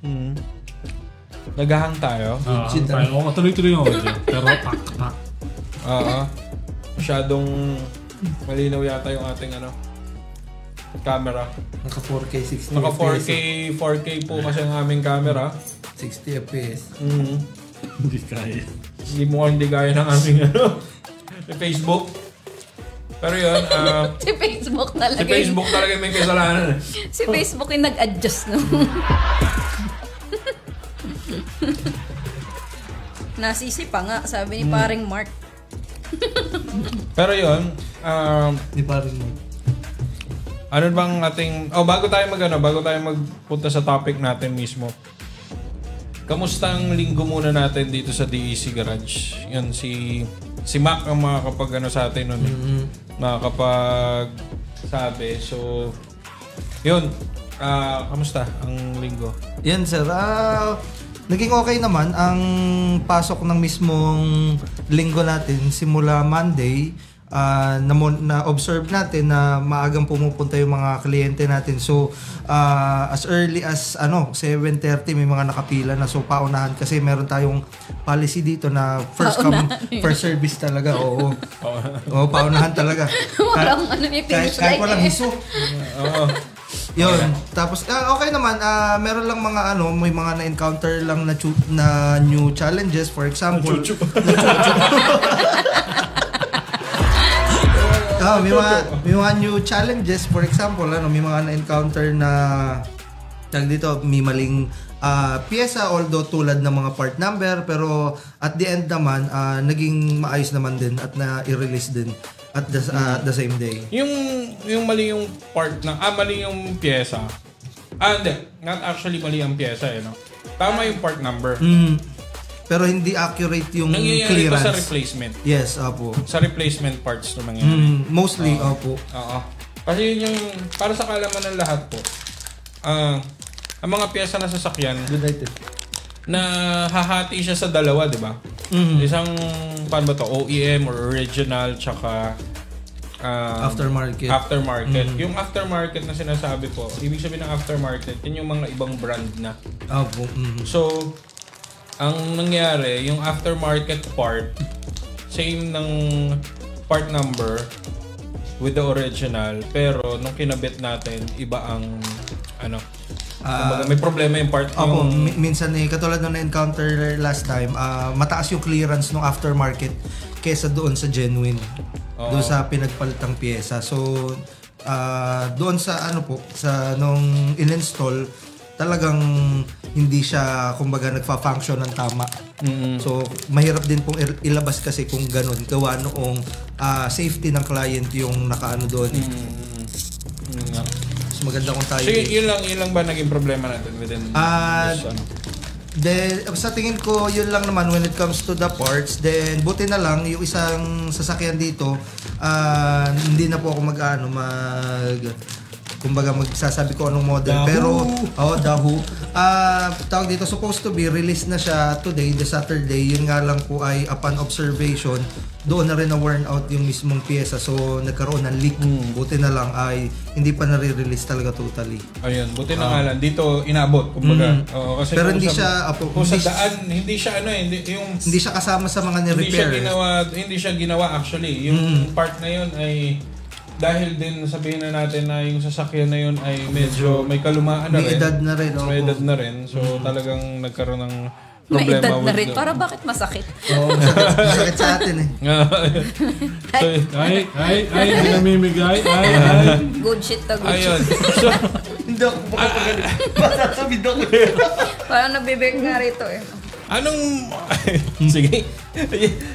Mm. Naghahang tayo. Oo, tuloy-tuloy ako dyan. Pero pak. Oo. Masyadong malinaw yata yung ating camera. Naka 4K, 60 Naka FPS. 4K po kasi ang aming camera. 60 FPS. Hindi kaya. Hindi gaya ng aming Facebook. Pero yun, Si Facebook talaga. si Facebook talaga may kasalanan. Si Facebook yung nag-adjust, no? Nasisi pa nga, sabi ni paring Mark. Pero yun, Di pa rin mo. ano bang ating... bago tayo magpunta sa topic natin mismo. Kamusta ang linggo muna natin dito sa DEC Garage? Yun, si Mac ang makakapag sa atin nun. Makakapag sabi. So, yun. Kamusta ang linggo? Yan sir, naging okay naman ang pasok ng mismong linggo natin simula Monday. Na-observe natin na maagang pumupunta yung mga kliyente natin. So, as early as 7:30 may mga nakapila na. So, paunahan kasi meron tayong policy dito na first come, first service talaga. Oo, paunahan talaga. Walang may finish kahit line walang hiso. Oo. Yun. Tapos, okay naman. Meron lang mga may mga na-encounter lang na new challenges. For example, may mga new challenges. For example, may mga na-encounter na dito, may maling pyesa, although tulad ng mga part number, pero at the end naman, naging maayos naman din at na-i-release din at the same day. Yung mali yung part na, mali yung pyesa. Hindi. Not actually mali ang pyesa, no? Tama yung part number. Pero hindi accurate yung nangyayari clearance. Nangyayari sa replacement. Yes, opo. Sa replacement parts na nangyayari. Mostly, opo. Oo. Kasi yun yung, para sa kalaman ng lahat po, ang mga pyesa na sasakyan, na hahati siya sa dalawa, di ba? Isang, paano ba to? OEM or original, tsaka aftermarket. Yung aftermarket na sinasabi po, ibig sabihin ng aftermarket, yun yung mga ibang brand na. Opo. So, ang nangyari, yung aftermarket part, same ng part number with the original, pero nung kinabit natin, iba ang may problema yung part. Opo, minsan katulad nung na-encounter last time, mataas yung clearance ng aftermarket kesa doon sa genuine. Doon sa pinagpalitang pyesa. So, doon sa sa nung in-install, talagang hindi siya kumbaga nagfa-function ng tama. So mahirap din pong ilabas kasi kung ganun gawa noong safety ng client yung nakaano doon. So maganda kung tayo. So yun lang ba naging problema natin within then sa tingin ko yun lang naman when it comes to the parts. Then buti na lang yung isang sasakyan dito hindi na po ako kumbaga magsasabi ko anong model. Dahoo. Pero Dahoo. Tawag dito, supposed to be released na siya today, the Saturday. Yun nga lang po ay upon observation, doon na rin na worn out yung mismong pyesa. So nagkaroon ng leak. Buti na lang ay hindi pa nare-release talaga totally. Ayun, buti na nga lang dito inabot kumbaga. Kasi pero hindi siya sa daan, hindi siya hindi siya kasama sa mga ni-repair. Hindi siya ginawa actually. Yung part na yun ay dahil din sabihin na natin na yung sasakyan na yun ay medyo may kalumaan na rin. May edad na rin. May edad na rin. So talagang nagkaroon ng May problema edad na rin. with Para bakit masakit? Masakit sa atin So, Ay, hindi namimigay. Ay. Good shit to good ayun. shit. So, Hindi ako makapagalit. Masasabi daw. Parang nabibig nga rito anong sige.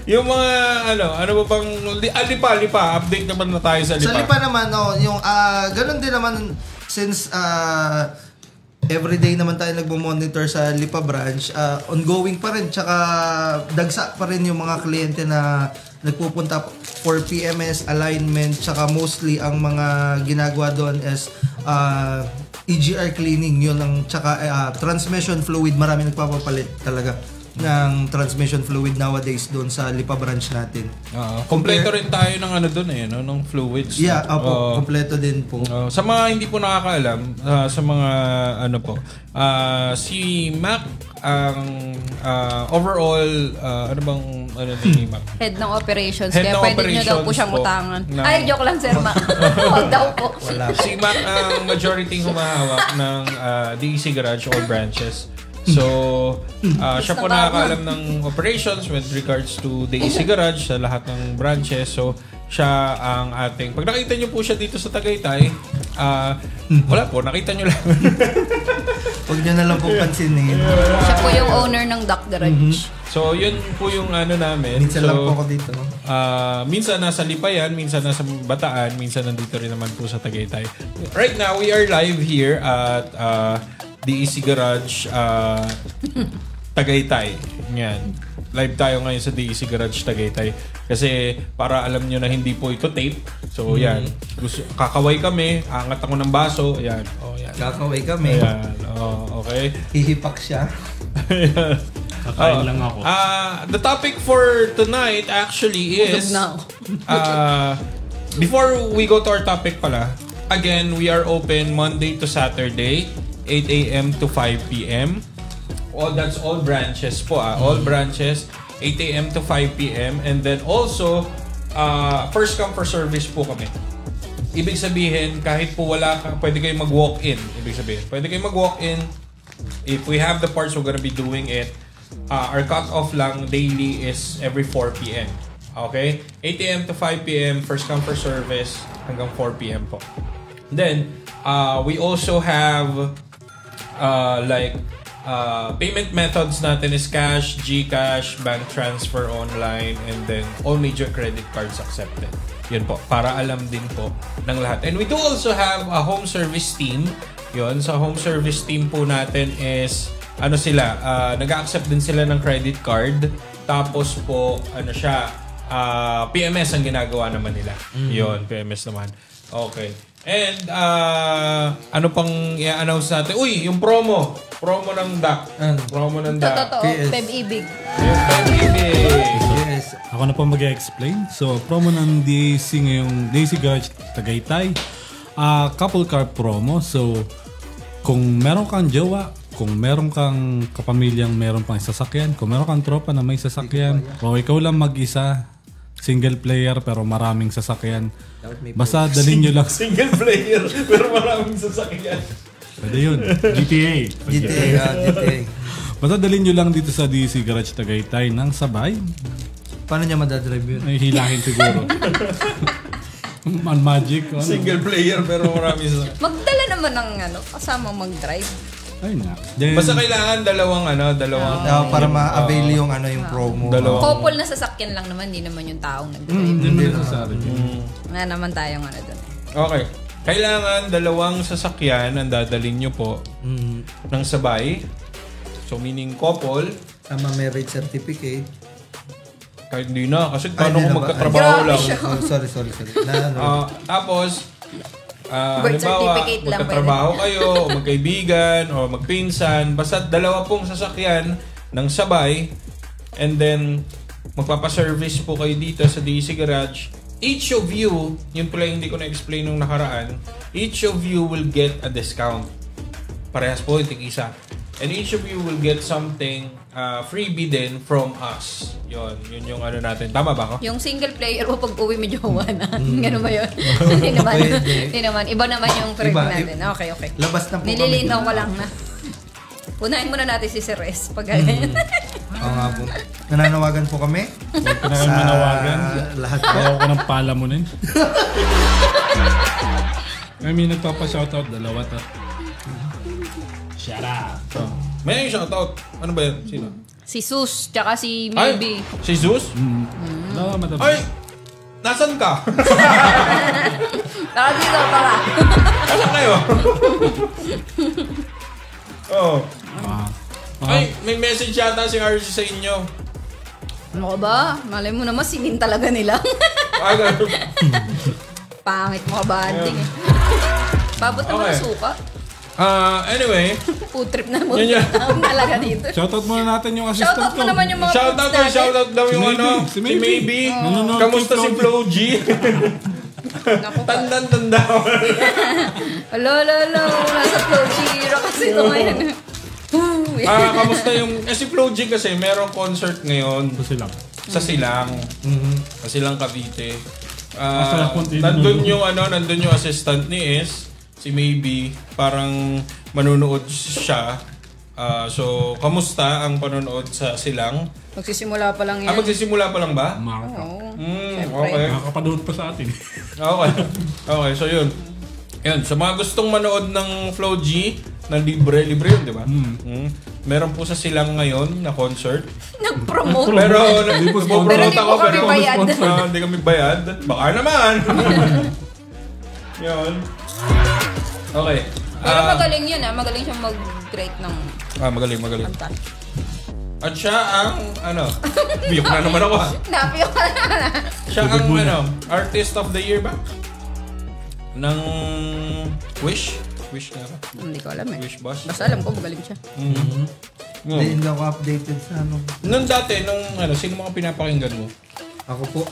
Yung mga ano ba pang lipa, update naman na tayo sa lipa. Sa lipa naman yung ganun din naman since everyday naman tayo nagmo-monitor sa Lipa branch, ongoing pa rin tsaka dagsa pa rin yung mga kliyente na nagpupunta for PMS alignment tsaka mostly ang mga ginagawa doon is EGR cleaning yun ang tsaka transmission fluid marami nagpapapalit talaga. ng transmission fluid nowadays doon sa Lipa branch natin. Kompleto rin tayo ng ano doon no? Ng fluids. Yeah, kompleto din po. Sa mga hindi po nakakaalam, sa mga ano po, si Mac ang overall, ano bang ano ni Mac? Head ng operations. Head Kaya ng pwede nyo daw po operations siyang po utangan. ng- Ay, joke lang, Sir Mac. Huwag daw po. Si Mac ang majority humahawak ng DEC Garage all branches. So, siya po nakakaalam ng operations with regards to DEC Garage sa lahat ng branches. So, siya ang ating... Pag nakita nyo po siya dito sa Tagaytay, wala po, nakita nyo lang. Huwag nyo na lang po pansinin. Siya po yung owner ng Duck Garage. So, yun po yung ano namin. Minsan so, lang po ako dito. minsan nasa Lipayan, minsan nasa Bataan, minsan nandito rin naman po sa Tagaytay. Right now, we are live here at DEC Garage Tagaytay. Yan. Live tayo ngayon sa DEC Garage Tagaytay. Kasi para alam nyo na hindi po ito tape. So, yan. Kakaway kami. Angat ako ng baso. Yan. Oh, yan. Kakaway kami. Ayan. Oh, okay. Hihipak siya. Kakain lang ako. The topic for tonight actually is before we go to our topic pala, again, we are open Monday to Saturday, 8 a.m. to 5 p.m. That's all branches po. All branches, 8 a.m. to 5 p.m. And then also, first come for service po kami. Ibig sabihin, kahit po wala ka, pwede kayong mag-walk-in. Ibig sabihin, pwede kayong mag-walk-in. If we have the parts, we're gonna be doing it. Our cut-off lang daily is every 4 p.m. Okay? 8 a.m. to 5 p.m. First come for service hanggang 4 p.m. po. Then, we also have payment methods natin is cash, GCash, bank transfer online, and then all major credit cards accepted. Yun po, para alam din po ng lahat. And we do also have a home service team. Yun, sa home service team po natin is, ano sila, nag-accept din sila ng credit card. Tapos po, PMS ang ginagawa naman nila. Yun, PMS naman. Okay. And, ano pang i-announce natin? Uy, yung promo. Promo ng DAC. Promo ng DAC. Totoo, Peb-ibig. Yung Peb-ibig. Yes. Ako na po mag-explain. So, promo ng DEC ngayong DEC Garage Tagaytay. Couple car promo. So, kung meron kang jowa, kung meron kang kapamilyang meron pang sasakyan, kung meron kang tropa na may sasakyan, o ikaw lang mag-isa, single player pero maraming sasakyan, basta dalhin nyo lang. Single player pero maraming sasakyan. Pwede yun. GTA. GTA. Basta dalhin nyo lang dito sa DEC Garage Tagaytay ng sabay. Paano niya madadrive yun? Ay, hilahin siguro. Magic. Ano? Single player pero maraming sasakyan. Magdala naman ng kasama mag-drive. Ay na. Then, Basta kailangan dalawang Para ma-avail yung yung promo. Couple na sasakyan lang naman, hindi naman yung taong nag-drive. hindi mo necessary. Nga naman tayong doon. Okay. Kailangan dalawang sasakyan ang dadalhin nyo po ng sabay. So, meaning couple. Tama, marriage certificate. Kahit hindi na. Kasi Ay, paano hindi kung na ba? magkatrabaho Grabe lang. siya. Sorry. Tapos, Birth halimbawa, certificate lang magkatrabaho kayo, o magkaibigan, o magpinsan. Basta dalawa pong sasakyan ng sabay. And then, magpapaservice po kayo dito sa DEC Garage. Each of you, yun pala hindi ko na-explain nung nakaraan, each of you will get a discount. Parehas po, tig-isa. And each of you will get something freebie din from us. Yun yung natin. Tama ba ako? Yung single player mo pag uwi medyo jowa na. Ganun ba yun? Hindi naman. Hindi naman. Iba naman yung friend natin. Okay. Labas na po Nililinaw ko lang na. Unahin muna natin si Sir S. Pag ganyan. Oo nga po. Nananawagan po kami. Huwag ka na kayo manawagan. Lahat po. Ayaw ko ng palamunin. May nagpapa-shoutout, dalawa to. Shut up. May shoutout. Ano ba yan? Sino? Si Sus, tsaka si Maybe. Ay, si Zeus? Dalawa matabi. Ay! Nasaan ka? Tara dito, tara. Nasaan kayo? Oh. Ay, may message yata si RC sa inyo. Ano ka ba? Malay mo naman, singin talaga nila. Ganun. Pangit mo ka banding eh. Babot naman Okay. ang suka. Anyway. Food trip na mo. Ang talaga dito. Shoutout muna natin yung assistant Shoutout ko. mo naman yung mga Shoutout daw yung Si si Maybe. Nanonood Kamusta kay si Flo G? Tanda. Alo. Nasa Flow Giro kasi ito ngayon. Kamusta yung... si Flo G kasi merong concert ngayon. Sa Silang. Sa Silang Cavite. Nandun yung assistant ni S. Si Maybe, parang manunood siya. So, kamusta ang panonood sa Silang? Magsisimula pa lang yan. Magsisimula pa lang ba? Oo. Okay. Nakakapanood pa sa atin. Okay, so yun. Yan, sa mga gustong manood ng Flo G, na libre yun, di ba? Meron po sa Silang ngayon na concert. Nag-promote. Pero nag-promote ako, pero hindi kami bayad. Baka naman. Yun. Okay. Pero magaling yun magaling siyang mag-create ng magaling. kanta. At siya ang, biyok na naman ako Napiyok ka na. Siya ang, Artist of the Year ba? Ng Wish? Wish nga ba? Hindi ko alam Wish Boss? Basta alam ko magaling siya. Hindi ako updated sa Nung dati, sino mga pinapakinggan mo? Ako po.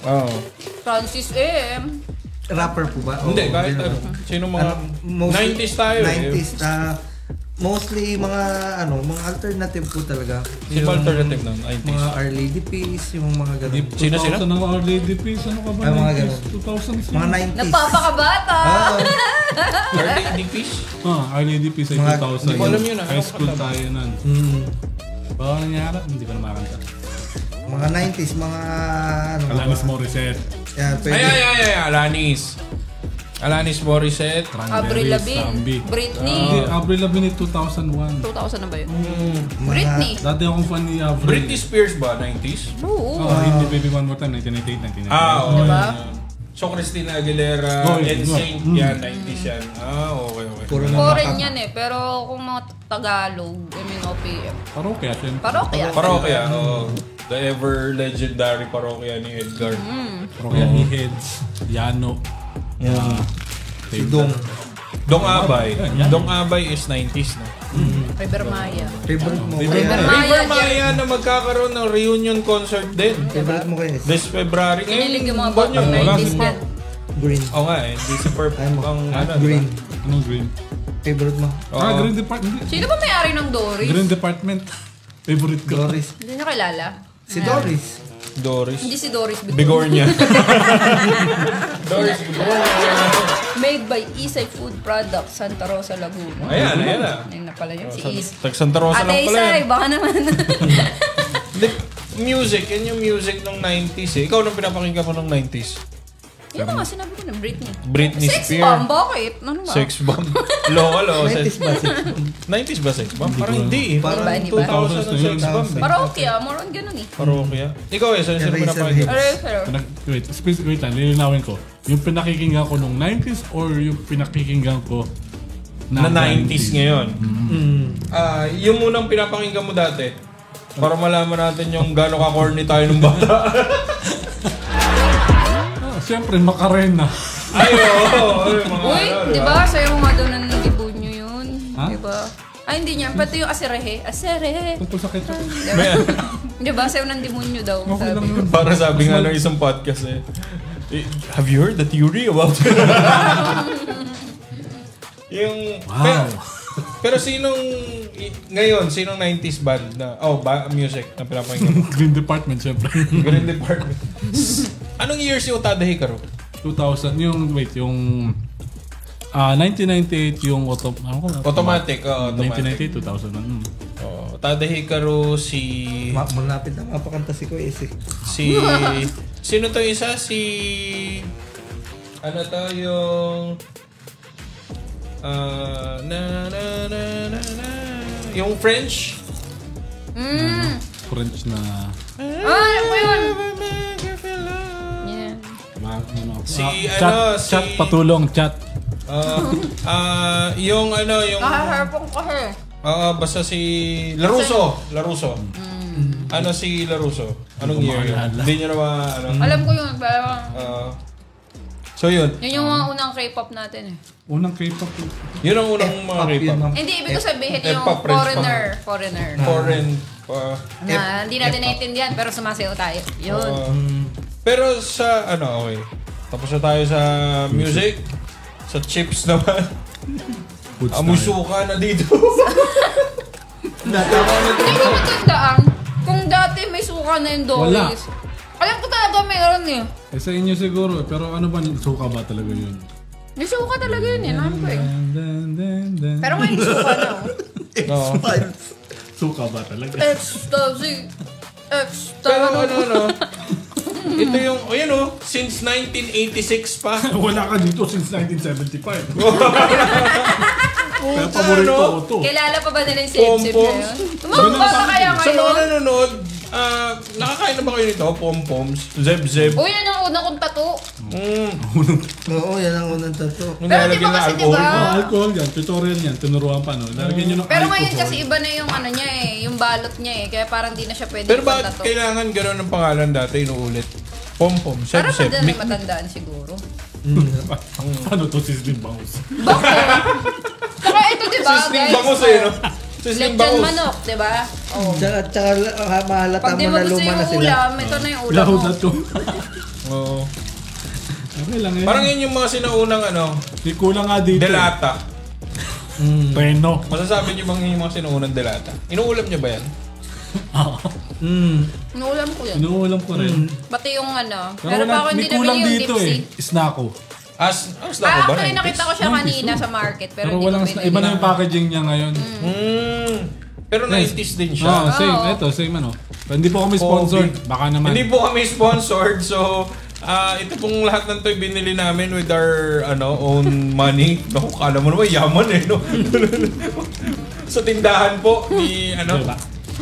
Francis M. Rapper po ba? Hindi, kahit sino mga 90s tayo 90s, mostly mga mga alternative po talaga. Sino alternative ng 90s? Mga Our Lady Peace, yung mga ganun. Sino? Ng Our Lady Peace, ano ka ba? Mga ganun. 2000s. Mga 90s. Nagpapakabata! Our Lady Peace? Our Lady Peace ay 2000. Hindi ko alam yun High school tayo nun. Baka nangyara, hindi ko na makakanta. Mga 90s, mga Alanis Morissette. Yeah, Alanis Morissette. Avril Lavigne. Britney. Avril Lavigne 2001. 2000 na ba yun? Britney. Dati akong fan ni Avril. Britney Spears ba? 90s? Oo. Hindi Baby One More Time, 1998, 1999. Oo. Diba? So, Christina Aguilera, NSYNC, yan, 90s yan. Okay. Foreign yan pero kung mga Tagalog, OPM. Parokya, syempre. Parokya, the ever legendary parokya ni Edgar. Parokya ni Heads, Yano. Si Dong. Dong Abay is 90s na. River Maya. Favorite mo. River River Maya na magkakaroon ng reunion concert din. Favorite mo kayo? This February. Kinilig yung mga bottom 90s yan. Green. Oo nga hindi si Purple. Green. Anong Green? Favorite mo? Green Department. Sino ba may-ari ng Doris? Green Department. Favorite ko. Doris. Hindi nyo kilala? Si Doris. Hindi si Doris Bigornia. Doris Bigornia. Made by Isay Food Products, Santa Rosa, Laguna. Ayan. Ayun na pala yun, si Is. Tag Santa Rosa lang pala Isay, yan. baka naman. Music, yan yung music ng 90s eh. Ikaw nung pinapakinggan mo ng 90s? Yun na nga, sinabi ko na, Britney. Britney Sex Spears. bomb, bakit? Ano ba? Sex bomb. Local. 90s ba? 90s ba sex bomb? Parang hindi eh. Parang Iba, iba. 2000 ang sex bomb eh. Parokya, more on ganun eh. Parokya. Ikaw eh, saan sino pinapakinggan? Wait lang, lilinawin ko. Yung pinakikinggan ko nung 90s or yung pinakikinggan ko Na 90s ngayon. Yung munang pinapakinggan mo dati, para malaman natin yung gano'ng ka-corny tayo ng bata. Siyempre, Macarena. Ay, oo. Uy, di ba? Sayo nga daw ng libon nyo yun. Ha? Di ba? Ay, hindi niya. Pati yung aserehe. Aserehe. Tungkol sa ketchup. Di ba? Sayo ng demonyo daw. Okay lang Sabi. yun. Para sabi nga ng isang podcast eh. Have you heard the theory about yung... Wow. Pero sinong... Ngayon, sinong 90s band na... music na pinapakinggan mo? Green Department, siyempre. Green Department. Anong year si Utada Hikaru? 2000, yung 1998 yung Automatic, automatic. 1998, 2001. Utada Hikaru, si... Malapit na mapakanta si Kuya Isi. Sino to isa? Si... Ano to yung... Yung French? French na... Ano po yun? Yeah. Si Chat, patulong, chat. Yung Nakaharapong kasi. basta si Laruso. Ano si Laruso? Anong year yun? Hindi nyo na Alam ko yun. So yun. Yun yung mga unang K-pop natin eh. Unang K-pop. Yun ang unang mga K-pop. Hindi, ibig ko sabihin yung F-pop, French foreigner. Foreign. Na hindi natin naiintindihan pero sumasayaw tayo. Yun. Pero sa okay. Tapos na tayo sa music. Sa chips naman. Amoy suka na dito. Hindi ko matandaan kung dati may suka na yung Doris. Alam ko talaga mayroon eh. Sa inyo siguro, pero ano ba, suka ba talaga yun? May suka talaga yun eh. Alam ko eh. Pero ngayon suka na. Suka ba talaga? Ecstasy. Pero ito yung, since 1986 pa. Wala ka dito since 1975. Kaya paborito ko to. Kilala pa ba nila yung sip-sip na yun? Tumababa pa kaya Sa mga ngayon? nanonood, nakakain na ba kayo nito? Pom-poms? Zeb-zeb? Uy, yan ang una kong tattoo. Oo, yan ang unang tattoo. Pero di ba kasi diba? Alcohol yan, tutorial yan, tinuruan pa no. Lalagyan nyo ng Pero alcohol. ngayon kasi iba na yung niya eh, yung balot niya eh. Kaya parang di na siya pwede Pero bakit tattoo. kailangan gano'n ng pangalan dati, inuulit? Pom-pom, Para zeb-zeb. madaling matandaan siguro. Ano to, Sizzling Bangus? Bakit? Saka ito diba Sisling guys? bangus eh, no? Sisling Lechon bangus. manok, diba? Oh. Tsaka mahalata Pag di mo mo na gusto luma na yung sila. ulam, ito na yung ulam Lahod mo. na to. Oo. Okay lang yan. Parang yun yung mga sinaunang May kulang nga dito. delata. Peno. Masasabi niyo bang yung mga sinaunang delata? Inuulam niyo ba yan? Inuulam ko yan. Inuulam ko rin. Pati yung Pero Pero pa ako may hindi kulang nabili yung dito dipsy. Snacko. As na ko ba? Actually, nakita ko siya 90s, kanina no? sa market. Pero Pero hindi ko walang binili. iba na yung packaging niya ngayon. Pero 90s din siya. Same. Ito, same ano. Pero hindi po kami sponsored. Baka naman. Hindi po kami sponsored. So, ito pong lahat ng to'y binili namin with our own money. Naku, kala mo naman yaman eh, no? Sa tindahan po ni Diba?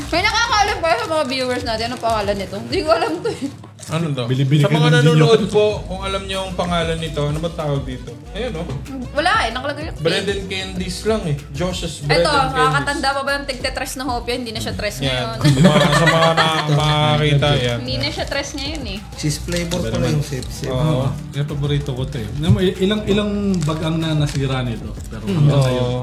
May nakakaalam ba sa mga viewers natin anong pangalan nito? Hindi ko alam to eh. Ano to? Bili-bili Sa ka mga ng nanonood po, kung alam niyo ang pangalan nito, ano ba tawag dito? Ayun, no? Wala eh, nakalagay yung Bread and candies lang eh. Josh's Bread Ito, and Candies. nakakatanda pa ba yung tigte-tres na hopya? Hindi na siya tres Yan. ngayon. Sa mga makakita, yan. Hindi na siya tres ngayon eh. Cheese flavor pala yung sip-sip. Oo. Kaya paborito ko ito eh. Ilang bagang na nasira nito. Pero hanggang ngayon. Oo.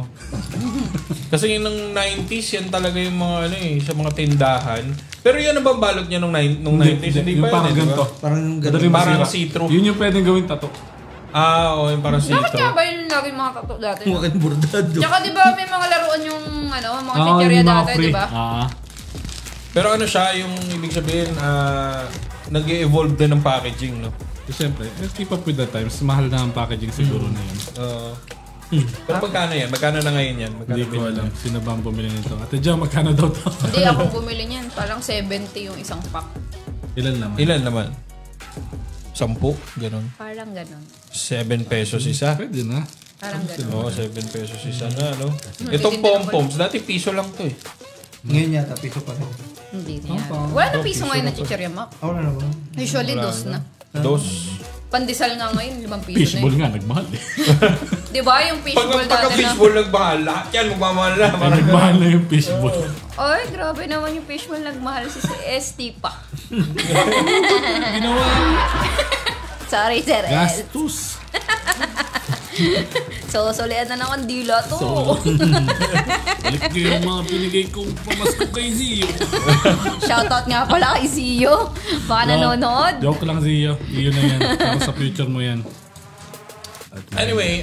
Kasi yun ng 90s, yan talaga yung mga sa mga tindahan. Pero yan ang balot niya nung 90s. Hindi yung pa parang yan, di ba? ganito. Parang Madaling Parang masira. see-through. Yun yung pwedeng gawin tato. Oo, yung parang Bakit nga see-through. ba yun lagi mga tattoo dati? Mukhang bordado. Tsaka di ba may mga laruan yung mga chicheria yung mga dati, free. di ba? Pero siya, yung ibig sabihin, nag-evolve din ng packaging, no? So, siyempre, keep up with the times. Mahal na ang packaging siguro na yun. Pero magkano yan? Magkano na ngayon yan? Magkano Hindi ko bilhin? alam. Sino ba ang bumili nito? Ate Jam, magkano daw to? Hindi ako bumili niyan. Parang 70 yung isang pack. Ilan naman? Ilan naman? 10? Ganon. Parang ganun. 7 pesos isa. Pwede na. Parang ganun. Oo, 7 pesos isa na, no? Itong pom-poms, dati piso lang to eh. Ngayon yata, piso pa rin. Hindi niya. Wala na piso ngayon na chicheria mak. Wala na ba? Usually dos na. Dos. Pandesal nga ngayon, 5 piso Fishball na nga, nagmahal eh. Di ba yung fishball Pagka dati na? fishball nagmahal, lahat yan magmamahal na. Parang Nagmahal na yung fishball. Oy, grabe naman yung fishball nagmahal si ST pa. Ginawa. Sorry, Sir El. Gastos. So, solian na naman dila to. Balik ko yung mga binigay kong pamasko kay Zio. Shoutout nga pala kay Zio. Baka nanonood. Joke lang Zio. Iyon na yan. Para sa future mo yan. Anyway,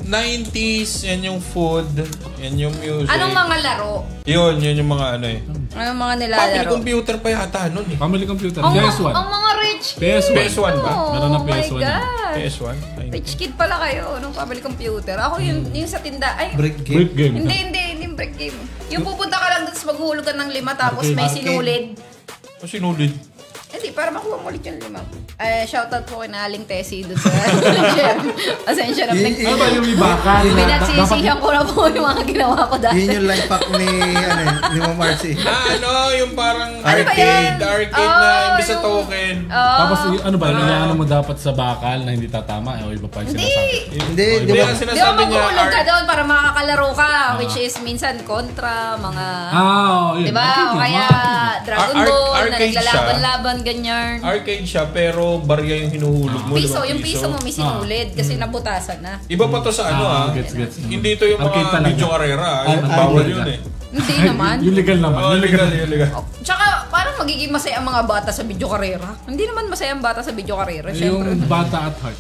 90s, yan yung food, yan yung music. Anong mga laro? Yun yung mga Anong mga Family nilalaro? computer pa yata nun eh. Family computer. Ang, PS1. ang mga rich kid. PS1. PS1 ba? Meron na Oh my PS1 God. PS1? Rich kid pala kayo nung family computer. Ako yung sa tinda. Ay, Break game. Break game. hindi yung break game. Yung pupunta ka lang doon sa maghulog ka ng 5 tapos may Arcade. sinulid. O sinulid? Hindi, para makuha mo ulit yung 5. Shoutout po kay Aling Tessie doon sa Ascension of Next. Ano ba yung ibaka? Pinagsisihan ko na po yung mga ginawa ko dati. Yun yung life hack ni Ma'am Marcy. Yung parang Ano ba yan? arcade Oh, na imbis sa yung- token. Tapos ano ba? Ano mo dapat sa bakal na hindi tatama? O iba pa yung sinasabi. Hindi, di Hindi, ba? ang Di ba sinasabi niya, maghulog ka doon para makakalaro ka, which is minsan kontra, mga... Yun. Di ba? Arcade O yun, kaya mga arcade yun. Dragon Ball. couple na Arcade naglalaban-laban, ganyan. Arcade siya, pero barya yung hinuhulog mo. Piso, diba? yung piso mo may sinulid kasi nabutasan na. Iba pa to sa ano gets. Hindi to yung Arcade mga talaga. video karera. Bawal yun eh. Hindi naman. Yung legal naman. Oh, yung legal. legal. Tsaka parang magiging masaya ang mga bata sa video karera. Hindi naman masaya ang bata sa video karera, syempre. Yung bata at heart.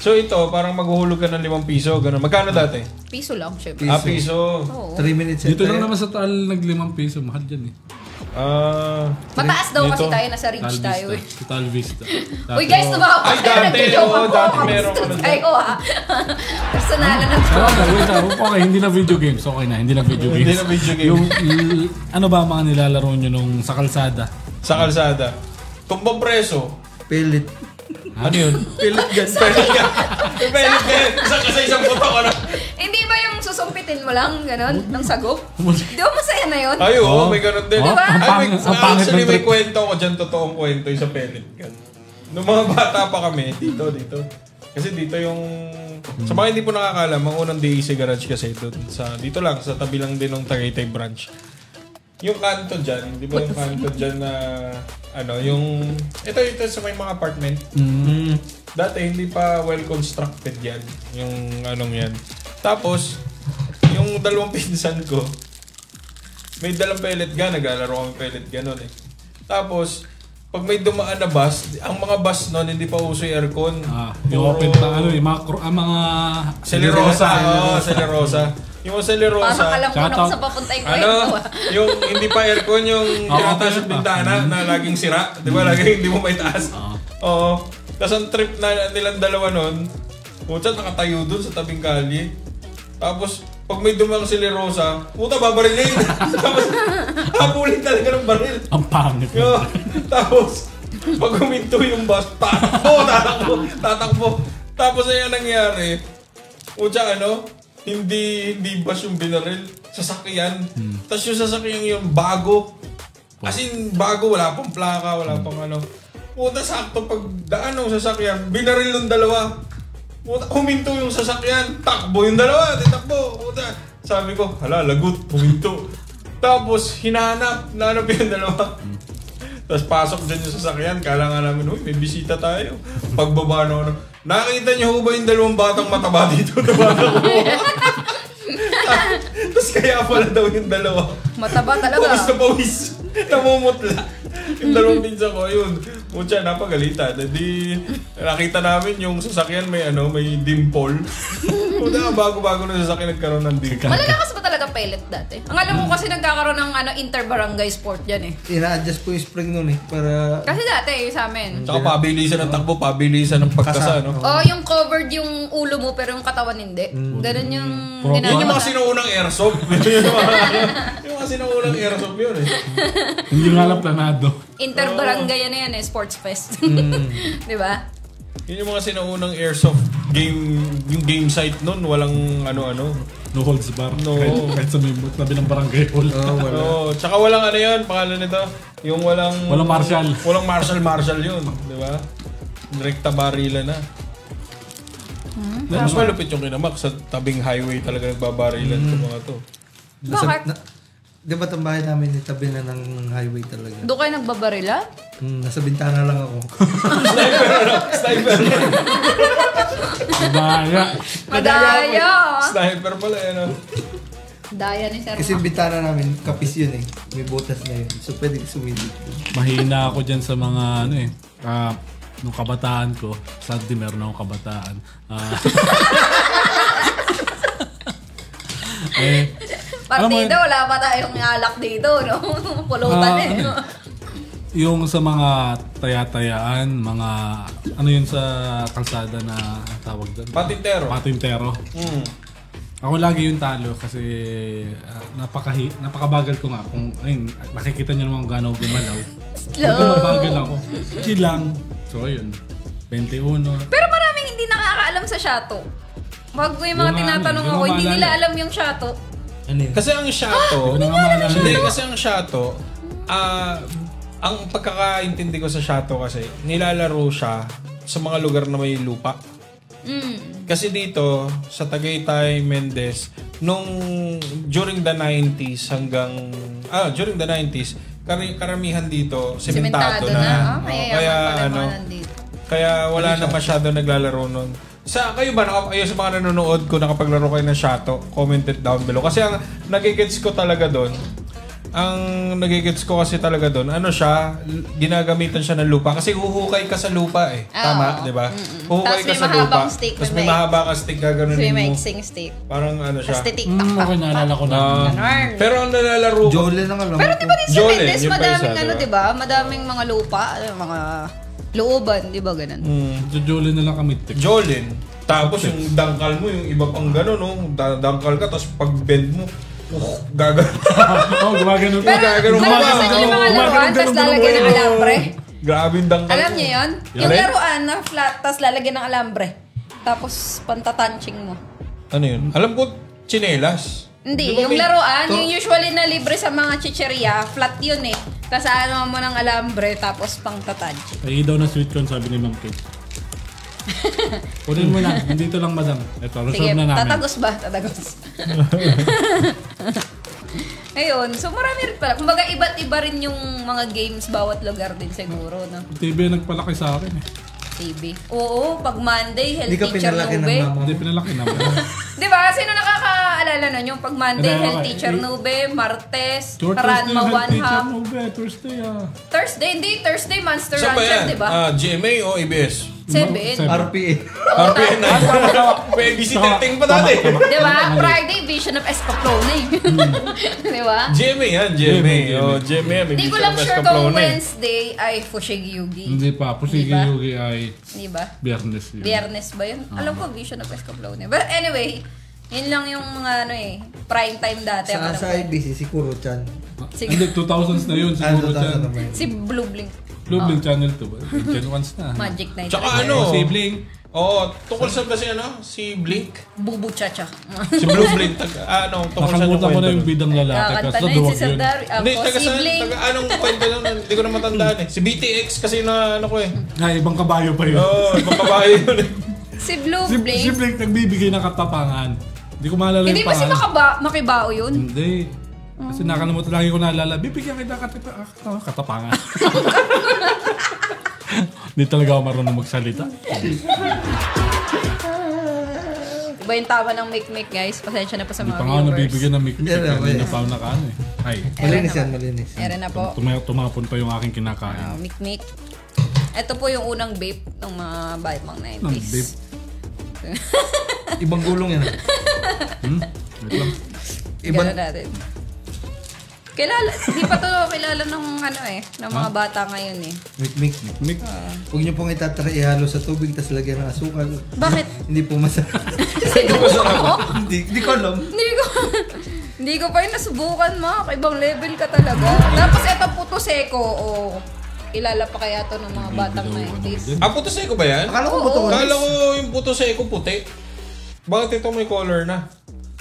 So ito, parang maghuhulog ka ng 5 piso. Ganun. Magkano dati? Piso lang, syempre. Piso. Oo. 3 minutes Dito lang naman sa Taal nag 5 piso. Mahal dyan eh. Mataas daw kasi dito. tayo, nasa ridge Taal tayo Vista. Sa Taal Vista. Uy guys, tumawag Ay, tayo. dati, Nag-joke oo, ako. dati meron ka na dyan. Tayo personalan na to. Wait lang. Okay, hindi na video games. Okay na, hindi na video games. Hindi na video game. Yung, ano ba mga nilalaro nyo nung sa kalsada? Sa kalsada. Tumbang preso. Pilit. Ano yun? Pilit gan. Pilit gan. Pilit gan. Kasi isang puto ka na. Hindi ba yung susumpitin mo lang, gano'n, ng sagop? Di ba masaya na yun? Ay, oo, may ganun din. Oh, ang pangit- ang pangit Actually, ng may trip. kwento ko dyan, totoong kwento yung sa pellet gun. Nung mga bata pa kami, dito. Kasi dito yung... Sa mga hindi po nakakalam, ang unang DEC Garage kasi dito lang, sa tabi lang din ng Tagaytay branch. Yung kanto dyan, di ba yung kanto dyan na... yung... Ito sa may mga apartment. Dati, hindi pa well-constructed yan. Yung anong yan. Tapos, yung dalawang pinsan ko, may dalang pellet gun, naglalaro kami pellet gun nun eh. Tapos, pag may dumaan na bus, ang mga bus nun, hindi pa uso yung aircon. Yung open na yung mga Celerosa. Celerosa. Yung Celerosa. Parang alam ko na Shout kung out. sa papuntay kwento. Yung hindi pa aircon, yung tinataas yung bintana na laging sira. Di ba? Laging hindi mo may taas. Oo. Tapos ang trip na nilang dalawa nun, puta, nakatayo dun sa tabing kalye. Tapos, pag may dumang Celerosa, puta, babarilin. Tapos, habulin talaga ng baril. Ang pangit. Tapos, pag huminto yung bus, tatakbo. Tapos ay ang nangyari, puta, hindi bus yung binaril, sasakyan. Tapos yung sasakyan yung bago. As in, bago, wala pang plaka, wala pang Puta, sakto pag daan ng sasakyan, binaril ng dalawa. Puta, huminto yung sasakyan, takbo yung dalawa, titakbo. Puta, sabi ko, hala, lagot, huminto. Tapos, hinanap yung dalawa. Tapos pasok dyan yung sasakyan, kala nga namin, uy, may bisita tayo. Pagbaba na nakita niyo ba yung dalawang batang mataba dito? Tapos kaya pala daw yung dalawa. Mataba talaga. Pawis na pawis. Namumutla. Yung dalawang pinsa ko, yun. Mutya, napagalitan. Hindi, nakita namin yung sasakyan may dimple. Puta, bago-bago na sasakyan nagkaroon ng dimple. Malalakas ba talaga pellet dati? Ang alam ko kasi nagkakaroon ng inter-barangay sport dyan eh. Ina-adjust po yung spring nun eh. Para... Kasi dati sa amin. Tsaka pabilisan ng takbo, pabilisan ng pagkasa, no? Oh, yung covered yung ulo mo pero yung katawan hindi. Ganun yung Yun yung mga sinuunang airsoft. yung mga sinuunang airsoft yun eh. Hindi nga lang planado. Inter-barangay na yan eh, sports fest. Di ba? Yun yung mga sinuunang airsoft game, yung game site nun, walang ano-ano. No holds bar. No. Kahit sa may tabi ng barangay hall. wala. Tsaka walang yun, pangalan nito, yung walang martial. Walang martial yun, di ba? Direkta barila na. Mas malupit yung kinamak sa tabing highway talaga nagbabarilan itong mga to. Bakit? Di ba itong bahay namin itabi na ng highway talaga? Doon kayo nagbabarila? Nasa bintana lang ako. Sniper. Daya. Madaya! Sniper pala Daya ni Sir. Kasi bintana namin, kapis yun eh. May butas na yun. So pwede sumilip. Mahina ako dyan sa mga nung kabataan ko. Sadly, meron akong kabataan. Partida, wala pa tayong alak dito, no? Pulutan eh. Yung sa mga taya-tayaan, mga yun sa kalsada na tawag doon? Patintero. Ako lagi yung talo kasi napakabagal ko nga. Kung nakikita niyo naman kung gaano gumalaw. Kung mabagal ako, chill lang. So yun, 21. Pero maraming hindi nakakaalam sa shato. Wag ko yung mga tinatanong ako, hindi nila alam yung shato. Ano yun? Kasi ang shato, ang pagkakaintindi ko sa shato kasi, nilalaro siya sa mga lugar na may lupa. Kasi dito, sa Tagaytay, Mendez, during the 90s, karamihan dito, sementado na. Kaya Kaya wala na masyado naglalaro nun. Kayo ba, sa mga nanonood ko, nakapaglaro kayo ng Shato, comment it down below. Kasi ang nagigets ko talaga doon, ano siya, ginagamitan siya ng lupa. Kasi huhukay ka sa lupa eh. Tama, di ba? Huhukay ka sa lupa. Tapos may mahaba kang stick, gaganunin mo. may maiksing stick. Parang ano siya. Tapos titiktak pa. Okay, naalala ko na. Pero ang nalalaro ko, Jolene ang alam. Pero di ba rin sa Jolene, Mendes, yung pa madaming isa, ano, diba? di ba? Madaming mga lupa, mga looban, di ba ganun? Jolene na lang kami. Jolene. Tapos yung dangkal mo, yung iba pang gano'n, no? Dangkal ka, tapos pag bend mo, gagano. Oo, gumagano ka. Pero nalasan nyo yung mga laruan, tapos lalagyan ng alambre. Grabe yung dangkal. Alam niyo yun? Yung laruan na flat, tapos lalagyan ng alambre. Tapos pantatanching mo. Ano yun? Alam ko, tsinelas. Hindi, yung laruan, yung usually na libre sa mga chicheria, flat yun eh. Tapos ano mo ng alambre, tapos pantatanching. Ay daw na sweet corn, sabi ni Ma'am Kate. Kunin mo na, dito lang madam. Ito, reserve Sige, na namin. tatagos ba? Tatagos. Ayun, so marami rin pala. Kumbaga iba't iba rin yung mga games bawat lugar din siguro, no? TV nagpalaki sa akin eh. TV. Oo, pag Monday, health Hindi ka teacher pinalaki ng nube. mama. Hindi pinalaki naman. Di ba? Sino nakakaalala nun? Yung pag Monday, Hindi, health okay. teacher nube, Martes, Thursday, Ranma health one teacher half. mo ba? Thursday ah. Thursday, hindi. Thursday, Monster Saan ba Rancher, yan? di ba? GMA o ABS? 7. RPA. RPN na. May ABC testing pa dati. Di ba? Friday, Vision of Escaflowne. Di ba? GMA yan, GMA. Oh, GMA. May Hindi ko Vision lang of sure kung Escaflowne. Wednesday ay Fushigi-Yugi. Hindi pa. Pusigi Di ba? Yugi ay Di ba? Biyernes yun. Biyernes ba yun? Alam ko, Vision of Escaflowne. But anyway, yun lang yung mga ano eh, prime time dati. ang alam Sa ko. IBC, si Kuro-chan. Sige. Hindi, 2000s na yun. Siguro dyan. Si Blue Blink. Blue Blink Channel 2 ba? Gen 1s na. Magic Night. Tsaka ano? Si Blink. Oo, tungkol sa kasi ano? Si Blink? Bubu Chacha. Si Blue Blink. Tungkol sa Nakalimutan ko na yung kwento. bidang lalaki. Kanta Kasi na yun si duwag yun. Sandari. Hindi, Ako, taga si saan? Blink. Anong kwento nun? Hindi ko na matandaan eh. Si BTX kasi na ano ko eh. Ay, ibang kabayo pa yun. Oo, ibang babae yun eh. Si Blue Si Blink. Blink nagbibigay ng katapangan. Hindi ko maalala Hindi yung ba si pangalan. Makibao yun? Hindi. Kasi nakalimutan lagi ko naalala. Bibigyan kita katapangan. Hindi talaga ako marunong magsalita. Iba yung tama ng make-make guys. Pasensya na po sa Hindi mga pa nga ako viewers. nabibigyan ng mic. Hindi na, Hindi na pa ako nakaano eh. Ay, Malinis yan, malinis. Meron na po. tumapon pa yung aking kinakain. Make-make. Ito po yung unang vape ng mga batang 90s. Ng vape. Ibang gulong yan. Wait lang. Ibang... Gano'n natin. Di pa to kilala ng ano eh, ng mga bata ngayon eh. Mik. Mic. Huwag niyo pong itatry ihalo sa tubig tapos lagyan ng asukal. Bakit? Hindi po masarap. Siguro ako? Hindi ko alam. Hindi ko pa yun nasubukan, ma. Ibang level ka talaga. Tapos eto puto seko, kilala pa kaya to ng mga batang 90s. Puto seko ba yan? Akala ko buto. Kala ko yung puto seko puti. Bakit ito may color na?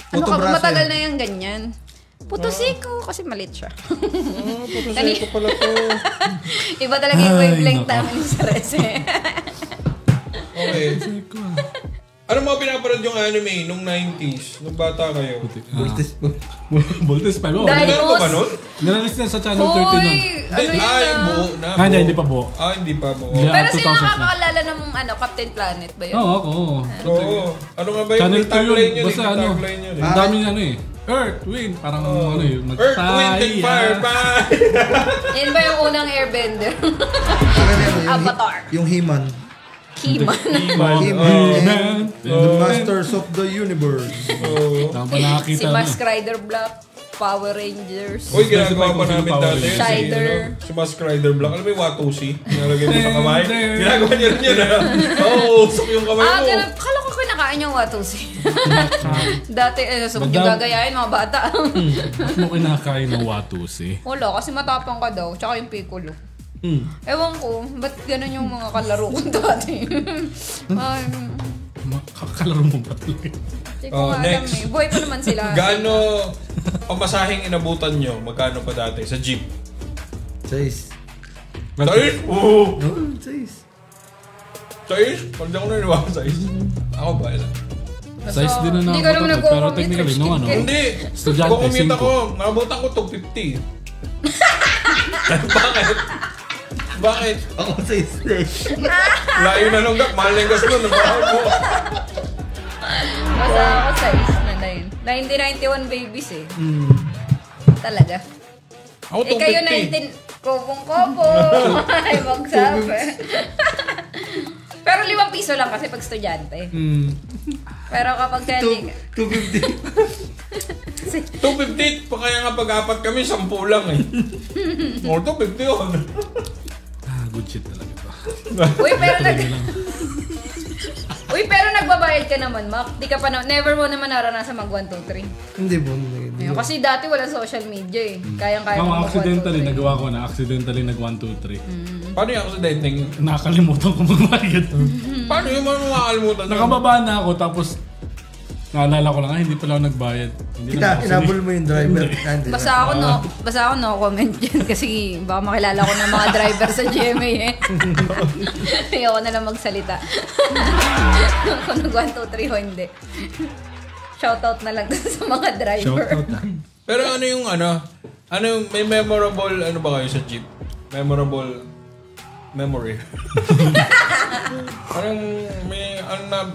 Ano Puto ka, braso matagal yan. na yung ganyan. Puto seko, kasi malit siya. Puto seko pala to. Iba talaga yung wavelength namin sa rese. Okay. Ano mga pinapanood yung anime nung 90s? Nung bata kayo? Voltes po. Voltes pa. Oh, Dahil- Meron pa ba nun? Nanalis na sa channel 30 nun. Hoy! Ano Yung yun buo na. Hindi pa buo. Hindi pa buo. Yeah. Pero sino 2000s na. nakakaalala ng Captain Planet ba yun? Oo, ako. Oo. Ano nga ba yung Channel may 2 tagline yun. yun? Basta ano. Tagline yun eh. Ang daming ano eh. Earth, wind. Parang ano yun. Earth, wind, and fire, fire! Yan ba yung unang airbender? Avatar. Yung He-Man. Kiman. He-Man. The Masters of the Universe. Saan pa nakakita Si na? Mask Rider Black, Power Rangers. Uy, ginagawa pa namin Power dati yun. Shider. Si Mask Rider Black. Alam mo yung Watusi? Nalagay mo sa kamay. Ginagawa niya rin yun. Oo, usok yung kamay mo. Ganun. Kala ko kinakain yung watusi. Dati, sabog yung gagayain mga bata. Mas mo kinakain ng watusi. Wala, kasi matapang ka daw. Tsaka yung piccolo. Ewan ko, ba't ganun yung mga kalaro ko dati? Kakalaro mo ba talaga? Hindi ko nga alam next. eh. Buhay pa naman sila. Gaano pamasahing inabutan nyo? Magkano pa dati? Sa jeep? 6. Sais? Oo! 6. Sais? Pag di ako naniniwala sa sais. Ako ba? Size din na Hindi ka naman nakabutan ko, pero nagko-commute, technically, rich no kid ano. ka eh. Hindi. Estudyante, Kung kumita 5. ko, nabutan ko 250. Bakit? Bakit? Ako sa stage. Layo na nung gap. Mahal na yung gas nun. Nabahal mo. Basta ako sa na 1991 babies eh. Talaga. Ako Kayo 250. Kubong-kobo. Ay, magsabi. Pero 5 piso lang kasi pag estudyante. Pero kapag hindi... 250. 250. Pa kaya nga pag-apat kami, 10 lang eh. O, 250 yun. Good shit talaga to. Uy, pero nagbabayad ka naman, Mac. Di ka pa never mo naman naranasan mag 1, 2, 3. Hindi po. Ayun, kasi dati wala social media eh. Kayang-kaya Mga mag 1, 2, 3. accidentally, nagawa ko na. Accidentally nag 1, 2, 3. Paano yung accidenting? Nakakalimutan ko magbayad. Paano yung mga makakalimutan? Nakababa na ako tapos naalala ko lang, hindi pala ako nagbayad. Hindi na ako Inabol mo yung driver. Basta ako no comment dyan kasi baka makilala ko ng mga driver sa GMA eh. Ayoko na lang magsalita. Kung nag 1, 2, 3 o hindi. Shoutout na lang sa mga driver. Shoutout na. Pero ano yung may memorable, ano ba kayo sa jeep? Memorable memory. Parang may,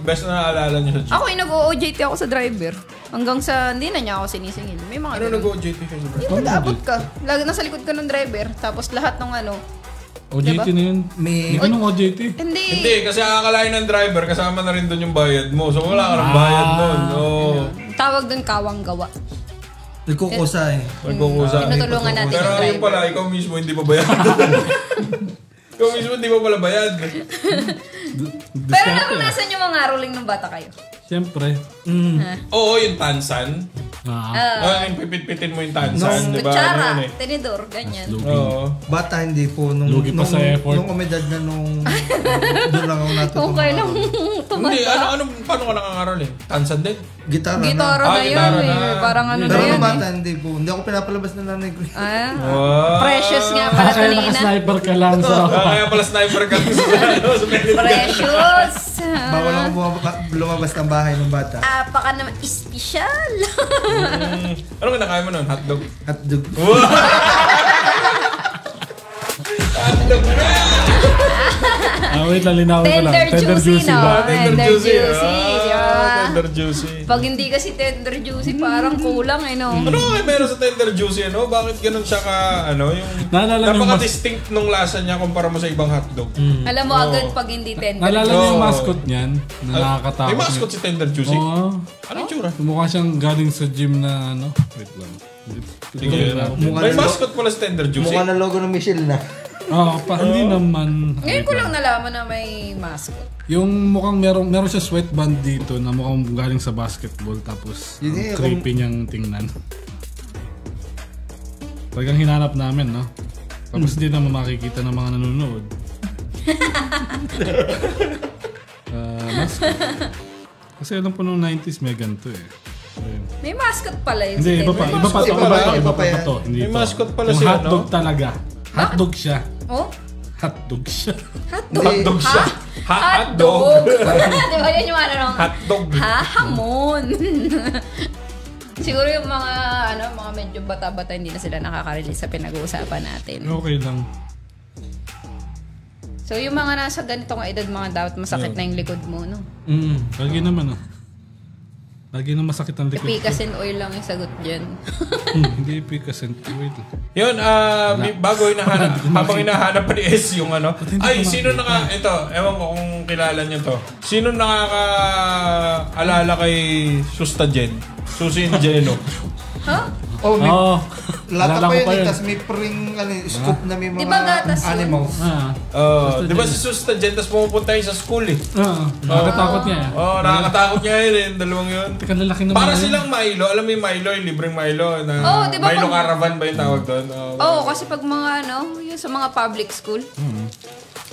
best na naalala niyo sa jeep? Ako yung nag-OJT ako sa driver. Hanggang sa, hindi na niya ako sinisingil. May mga Ano nag-OJT kayo sa yung mag-abot ka. Lagi nasa likod ka ng driver. Tapos lahat ng OJT na yun. Hindi ko nung OJT. Hindi, kasi akakalain ng driver, kasama na rin doon yung bayad mo. So wala ka ng bayad doon. Oh. Tawag doon kawang gawa. Nagkukusa eh. Nagkukusa. Tinutulungan natin Pero yung yung driver. pala, ikaw mismo hindi pa bayad. Ikaw mismo hindi pa pala bayad. Pero naranasan yung mga rolling ng bata kayo. Siyempre. Oo, yung tansan. Ah. Yung pipit-pitin mo yung tansan, di ba? Kutsara, Ano yun eh? tinidor, ganyan. Oo. Bata hindi po. Lugi pa sa effort. Nung umedad na doon lang ako natutunan. Kung kailang Hindi, paano ka nangangaral eh? Tansan din? Gitara na. Gitara na yun gitara eh. na. Parang ano na Pero yan nung bata eh. hindi po. Hindi ako pinapalabas na nanay ko. Wow. Precious nga pala Kaya kanina. naka-sniper ka lang sa... Kaya pala sniper ka sa Precious. Bawal ako lumabas ng bahay ng bata. Apaka naman espesyal. Ano kinakain mo nun? Hotdog? Hotdog. Hotdog na! Wait lang, linawin ko lang. Tender juicy, no? ba? Tender juicy. Tender juicy. Pag hindi kasi tender juicy, parang kulang eh, no? Ano nga meron sa tender juicy, ano? Bakit ganun siya ka, yung... Naalala mo yung Napaka-distinct nung lasa niya kumpara mo sa ibang hotdog. Alam mo agad pag hindi tender. Naalala niyo yung Oo. mascot niyan? Na nakakatakot. May mascot si tender juicy. Oo. Ano yung tsura? Mukha siyang galing sa gym na Wait lang. Sige. May mascot pala si tender juicy. Mukha na logo ng Michelle na. Hindi naman. Ngayon ko lang nalaman na may mascot. Yung mukhang meron siya sweatband dito na mukhang galing sa basketball tapos Yun ang creepy niyang tingnan. Talagang hinanap namin, no? Tapos hindi naman makikita ng mga nanonood. Mascot. Kasi alam po nung 90s may ganito eh. Ayun. May mascot pala yun. Hindi, iba pa to. Hindi May to. mascot pala yung siya, hotdog no? talaga. Hotdog siya. Oh? Hotdog siya. Hotdog siya. Hotdog. Di ba yun yung ano nung... Hotdog. Hamon. Siguro yung mga mga medyo bata-bata hindi na sila nakaka-release sa pinag-uusapan natin. Okay lang. So yung mga nasa ganitong edad, mga dapat masakit na yung likod mo, no? Lagi naman Lagi na masakit ang likod. Pikas and oil lang yung sagot dyan. Hindi pikas and oil. Yun, bago habang hinahanap pa ni S yung Ay, sino ito, ewan ko kung kilala niyo to. Sino nakakaalala kay Susta Jen? Susi Jeno. Ha? May lata Alala pa ko yun pa eh. yun. Tapos may scoop na may mga Di ba gatas yun? animals. Di ba si Susta Jen, tapos pumupunta yun sa school eh. Nakakatakot niya eh. Nakakatakot niya yun, dalawang yun. Teka, lalaki naman. Para silang Milo, alam mo yung Milo, yung libreng Milo. Di ba Milo pag- Caravan ba yung tawag doon? Kasi pag mga yung sa mga public school.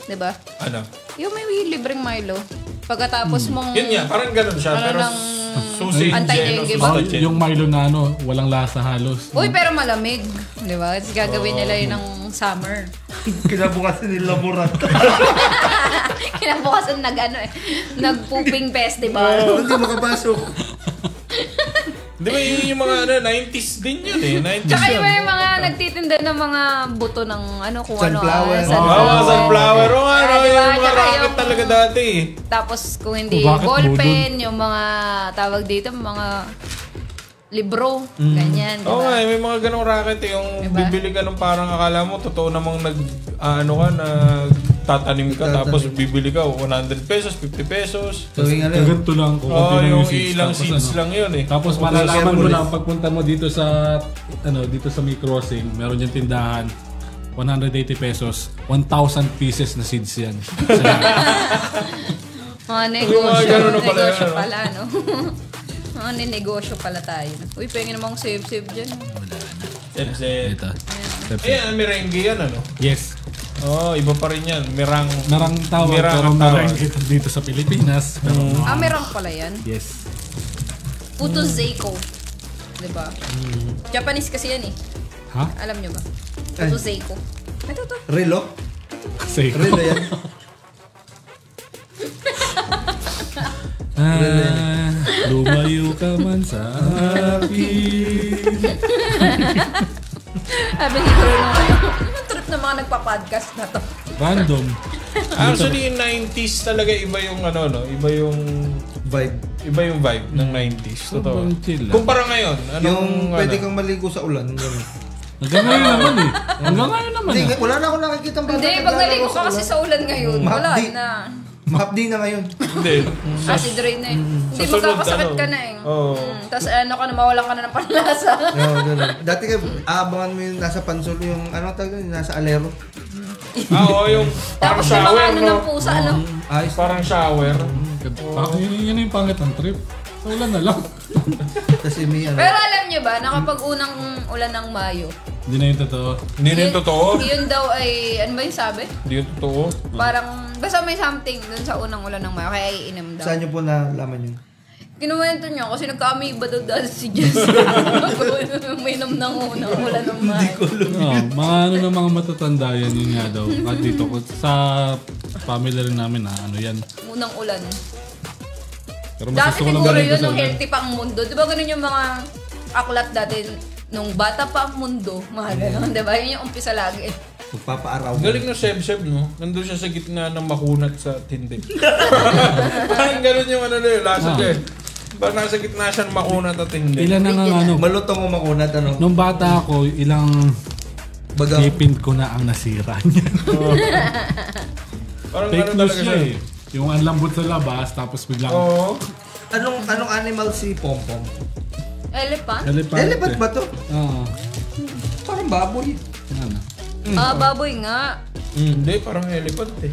Di ba? Ano? Yung may libreng Milo. Pagkatapos mong... Yun nga, parang ganun siya. Pero ng Susi Jen o anti-dengue Susta ba? Jen. Yung Milo na walang lasa halos. Uy, pero malamig. Di ba? Kasi gagawin nila yun ng summer. Kinabukasan nila laborat. Kinabukasan nag-pooping festival. Hindi makapasok. Di ba yung mga 90s din yun eh. 90s Tsaka yun. yung mga nagtitinda ng mga buto ng kung Sunflower. Sunflower. O ano, diba? yung mga Tsaka racket yung- talaga dati. Tapos kung hindi Bakit ballpen, yung mga tawag dito, mga libro, ganyan, di Oo ba? nga, may mga ganong racket yung Diba? bibili ka ng parang akala mo, totoo namang tatanim ka, tapos bibili ka 100 pesos, 50 pesos. So, yung Ganito lang kung konti lang yung yung seeds. ilang Tapos seeds lang yun eh. Tapos malalaman mo lang pagpunta mo dito sa may crossing, meron yung tindahan. 180 pesos, 1,000 pieces na seeds yan. Mga mga ganun na pala negosyo yan, pala, no? Mga ninegosyo pala tayo. Uy, pengen namang save dyan. Sepset. Ito. Ayan, merengue yan ano? Yes. Iba pa rin yan. Merang tawag, Merang pero ang tawag. merang ito dito sa Pilipinas. Pero, Merang pala yan. yes. Puto Seiko. Diba? Japanese kasi yan eh. Ha? Alam nyo ba? Puto Seiko. Ito to. Relo? Seiko. Relo yan. Lumayo ka man sa akin. Sabi ni Bruno ngayon. Yung trip ng mga nagpa-podcast na to. Random. Actually, in 90s talaga iba yung Iba yung vibe ng 90s. Totoo. Sobrang chill lang. Kumpara ngayon, Yung pwede kang maligo sa ulan. Ganun. Hanggang ngayon naman eh. Hanggang ngayon naman Hindi, eh. wala na ako nakikita ang bata. Hindi, pag naligo ka kasi sa ulan ngayon, wala Mahapdi. na. Mahapdi na ngayon. Hindi. Acid rain na eh. Hindi Sa sunod, magkakasakit ka na eh. Oo. Tapos mawalan ka na ng panlasa. Oo, ganun. Dati ka, aabangan mo yung nasa pansol, yung tawag yun, nasa alero. Oo, yung parang Tapos yung mga shower, ng no? pusa, Ayos. Parang shower. Yun yung pangit ng trip. Sa ulan na lang. Tapos may Pero alam nyo ba, na kapag unang ulan ng Mayo, Hindi na yung totoo. Hindi rin totoo. Yun daw ay, ano ba yung sabi? Hindi yung totoo. Parang, basta may something dun sa unang ulan ng Mayo, kaya iinom daw. Saan nyo po nalaman yun? Kinuwento niya kasi nagka-amoeba daw dahil si Jess. Uminom ng unang ulan ng Mayo. Mga mga matatanda yan yun nga daw. At dito sa family rin namin yan. Unang ulan. Pero Dati masasolo siguro galing yun, ko sa nung ulan. healthy pa ang mundo. Di ba ganun yung mga aklat dati, nung bata pa ang mundo, mga ganun, di ba? Yun yung umpisa lagi. Magpapaaraw. Galing ng Seb, no? Nandun siya sa gitna ng makunat sa tindi. Parang ganun yung lasa niya eh. Parang nasa gitna siya ng makunat at tindi. Ilan na nga Malutong o makunat, Nung bata ako, ilang Baga, ngipin ko na ang nasira niya. Parang Fake ano news talaga siya siya. eh. Yung anlambot sa labas, tapos biglang Oo. anong animal si Pompom? Elephant? Elephant ba to? Oo. Parang baboy. Ano? Baboy nga. Hindi, parang elephant eh.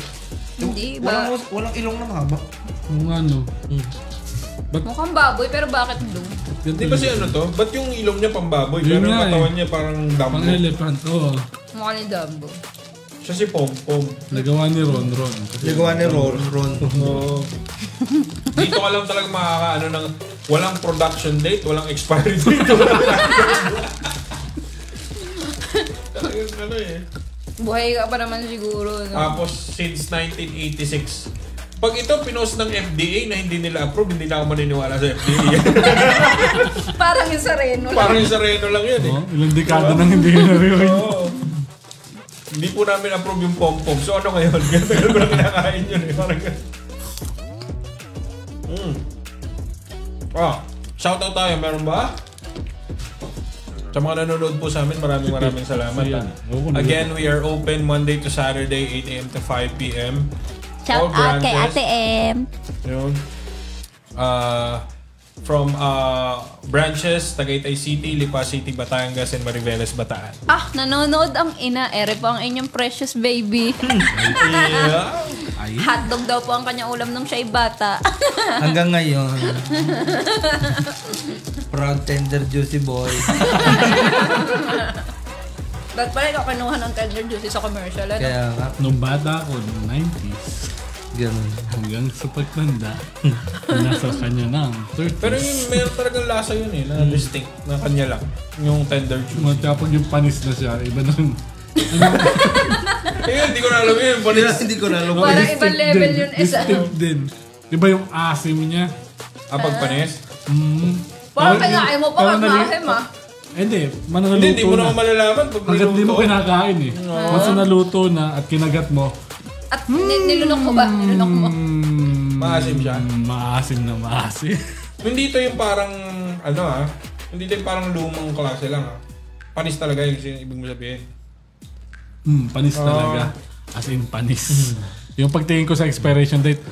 Hindi ba? Walang ilong na mahaba. Kung ano. Mukhang baboy, pero bakit blue? Di ba si to? Ba't yung ilong niya pambaboy? Yun Pero yung nga katawan niya parang Pang dumbo. elephant, oo. Mukha ni Dumbo. Siya si Pom-Pom. Nagawa ni Ron. Kasi Nagawa ni Ron. Oo. Dito ka lang talaga makakaano ng walang production date, walang expiry date. Talagang eh. Buhay ka pa naman siguro. No? Tapos since 1986. Pag ito pinost ng FDA na hindi nila approve, hindi na ako maniniwala sa FDA. Parang yung sareno lang. Parang yung sa Reno lang yun eh. ilang dekada nang hindi na-rewind. Oo. Hindi po namin approve yung pom-pom. So ano ngayon? Ganun ko lang kinakain yun eh. Parang ganun. Shoutout tayo. Meron ba? Sa mga nanonood po sa amin, maraming salamat. Again, we are open Monday to Saturday, 8 a.m. to 5 p.m. Shout out kay Ate M. Yun. From branches, Tagaytay City, Lipa City, Batangas, and Mariveles, Bataan. Nanonood ang ina. Ere po ang inyong precious baby. Yeah. Hotdog daw po ang kanyang ulam nung siya'y bata. Hanggang ngayon. Proud tender juicy boy. Ba't pala ikaw kinuha ng tender juicy sa commercial? Ano? Kaya nga, Nung bata ako, noong 90s, ganun. hanggang sa pagtanda, nasa kanya ng 30s. Pero yun, meron talagang lasa yun eh, na distinct, na kanya lang. Yung tender juice. Tapos yung panis na siya, iba na rin. Hindi ko na alam yun. Hindi ko na alam. Parang ibang level yun. Distinct din. Iba yung asim niya. Pagpanis? Mm. Parang kinain mo pa Parang kag mahim ah. Hindi, mananaluto Hindi mo naman malalaman pag hanggat di mo niluto. kinakain eh. Once na naluto na at kinagat mo, At nilunok mo ba? Nilunok mo. Maasim siya. Maasim na maasim. Hindi ito yung parang, hindi ito yung parang lumang klase lang Panis talaga yung ibig mo sabihin. Panis talaga. As in panis. Yung pagtingin ko sa expiration date,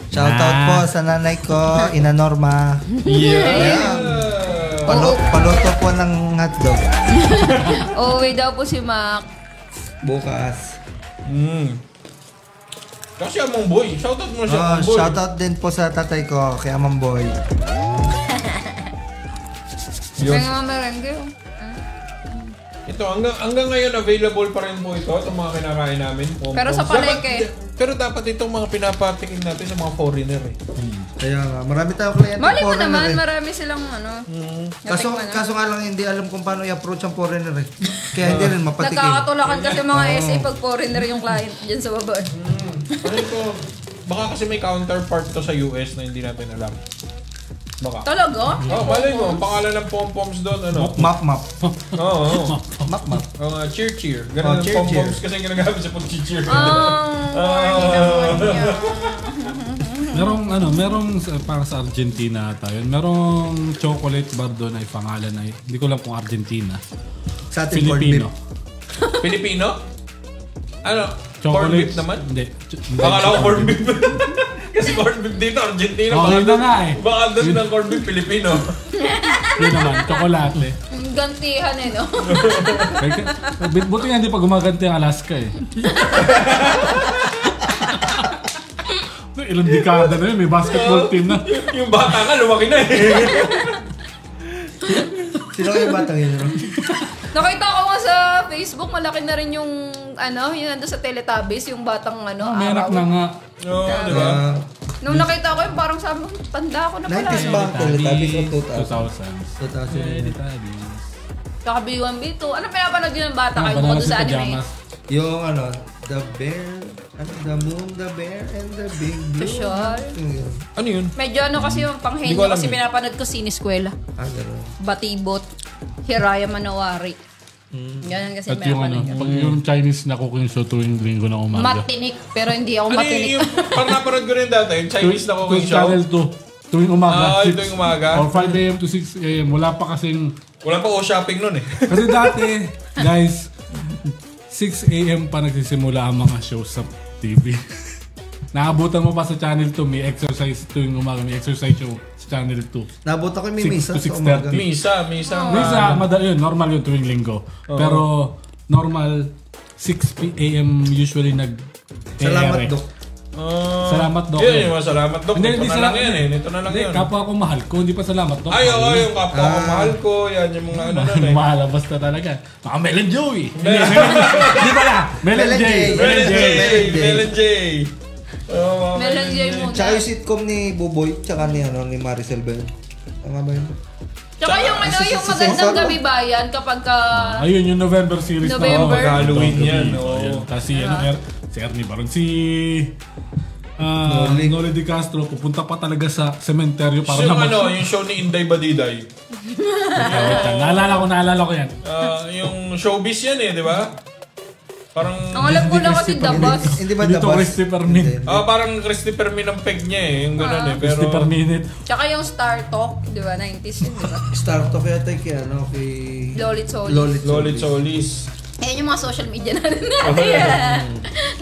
Shoutout po sa nanay ko, Ina Norma. yeah. Paluto po ng hotdog. Uuwi daw po si Mac. Bukas. Kasi Among Boy. Shoutout mo siya, Among Boy. Shoutout din po sa tatay ko, kay Amang Boy. Yun. Kaya nga merengge. Ito, hanggang ngayon available pa rin po ito, itong mga kinakain namin. Pero sa palengke. Pero dapat itong mga pinapatikin natin sa mga foreigner Kaya nga, marami tayong kliyente Mali mo foreigner naman, eh. marami silang Kaso nga lang hindi alam kung paano i-approach ang foreigner eh. Kaya hindi rin mapatikin. Nagkakatulakan kasi mga SA pag foreigner yung client dyan sa baba. Ano ito? Baka kasi may counterpart to sa US na hindi natin alam. Baka. Talaga? Malay mo, ang pangalan ng pom-poms doon, Map. Oo. Map. Cheer. Ganun ang cheer. pom-poms kasi ginagamit sa pag-cheer. merong para sa Argentina tayo. Merong chocolate bar doon ay pangalan ay hindi ko lang kung Argentina. Sa ating corned beef. Filipino? Ano? Corned Chocolate beef naman? Hindi. Akala ko corned beef. Kasi corned beef dito, Argentina. Okay na nga eh. Baka doon ng corned beef, Filipino. Yun naman, chocolate. Gantihan no? Buti nga hindi pa gumaganti ang Alaska eh. Ilang dekada na yun, may basketball team na. Yung bata nga, lumaki na eh. Sino kayo batang yun? Nakita ko nga sa Facebook, malaki na rin yung yung nandun sa Teletubbies, yung batang May anak araw. na nga. Oo, di ba? Nung nakita ko yun, parang sabi ko, tanda ko na pala. 90s ba? Teletubbies o 2000s. 2000? Saka B1B2. Ano pinapanood yun ng bata kayo bukod sa anime? Yung The Bear, The Moon, The Bear, and the Big Blue. Social. Yun. Ano yun? Medyo kasi yung Hindi ko panghenyo alam kasi yun. pinapanood ko siniskwela. Gano'n. Batibot. Hiraya Manowari. Ganyan kasi At yung pinapanood yun. pag yung Chinese na cooking show tuwing linggo ng umaga. Matinik, pero hindi ako Ano matinik. yung, parang napanood ko rin dati, yung Chinese na cooking show. Channel 2. Tuwing umaga. Ito yung umaga. Or 5 a.m. to 6 a.m. Wala pa kasing... Wala pa shopping nun eh. Kasi dati, guys, 6 a.m. pa nagsisimula ang mga shows sa TV. Naabutan mo pa sa Channel 2, may exercise tuwing umaga, may exercise show sa Channel 2. Nabot ako may 6 misa to sa 6:30. umaga. Misa. Misa, yun, normal yun tuwing linggo. Pero normal, 6 a.m. usually Salamat, Dok. Salamat, Dok. Yun yung salamat, Dok. Hindi, Ito hindi na lang salamat. yan eh. Ito na lang Hindi, yun. kapwa ko mahal ko, hindi pa salamat, Dok. Ay, oo, yung kapwa ko mahal ko. Yan, yung mga ano nun eh. Mahalabas na talaga. Mga Mel and Joey. Hindi pala. Mel and Jay. Mel and Jay. Meron J muna. Tsaka yung sitcom ni Buboy, tsaka ni Maricel ba yun? Tama ba yun? Tsaka yung yung magandang gabi bayan kapag ka... Ayun, yung November series November. na. Halloween yan. Ayun. Kasi si Ernie Baron. Si Noli Di Castro, pupunta pa talaga sa sementeryo para Yung show ni Inday Badiday. Naalala ko yan. Yung showbiz yan eh, di ba? Parang... Ang alam ko lang kasi The Boss. Hindi ba Dito The Boss? Christopher Min. parang Christopher Min ang peg niya eh. Yung gano'n eh. Pero... Christopher Minute. Tsaka yung Star Talk, di ba? 90s yun, di ba? Start to kaya tayo kay Lolit Solis. Lolit Solis. Ayan yung mga social media natin. Ayan.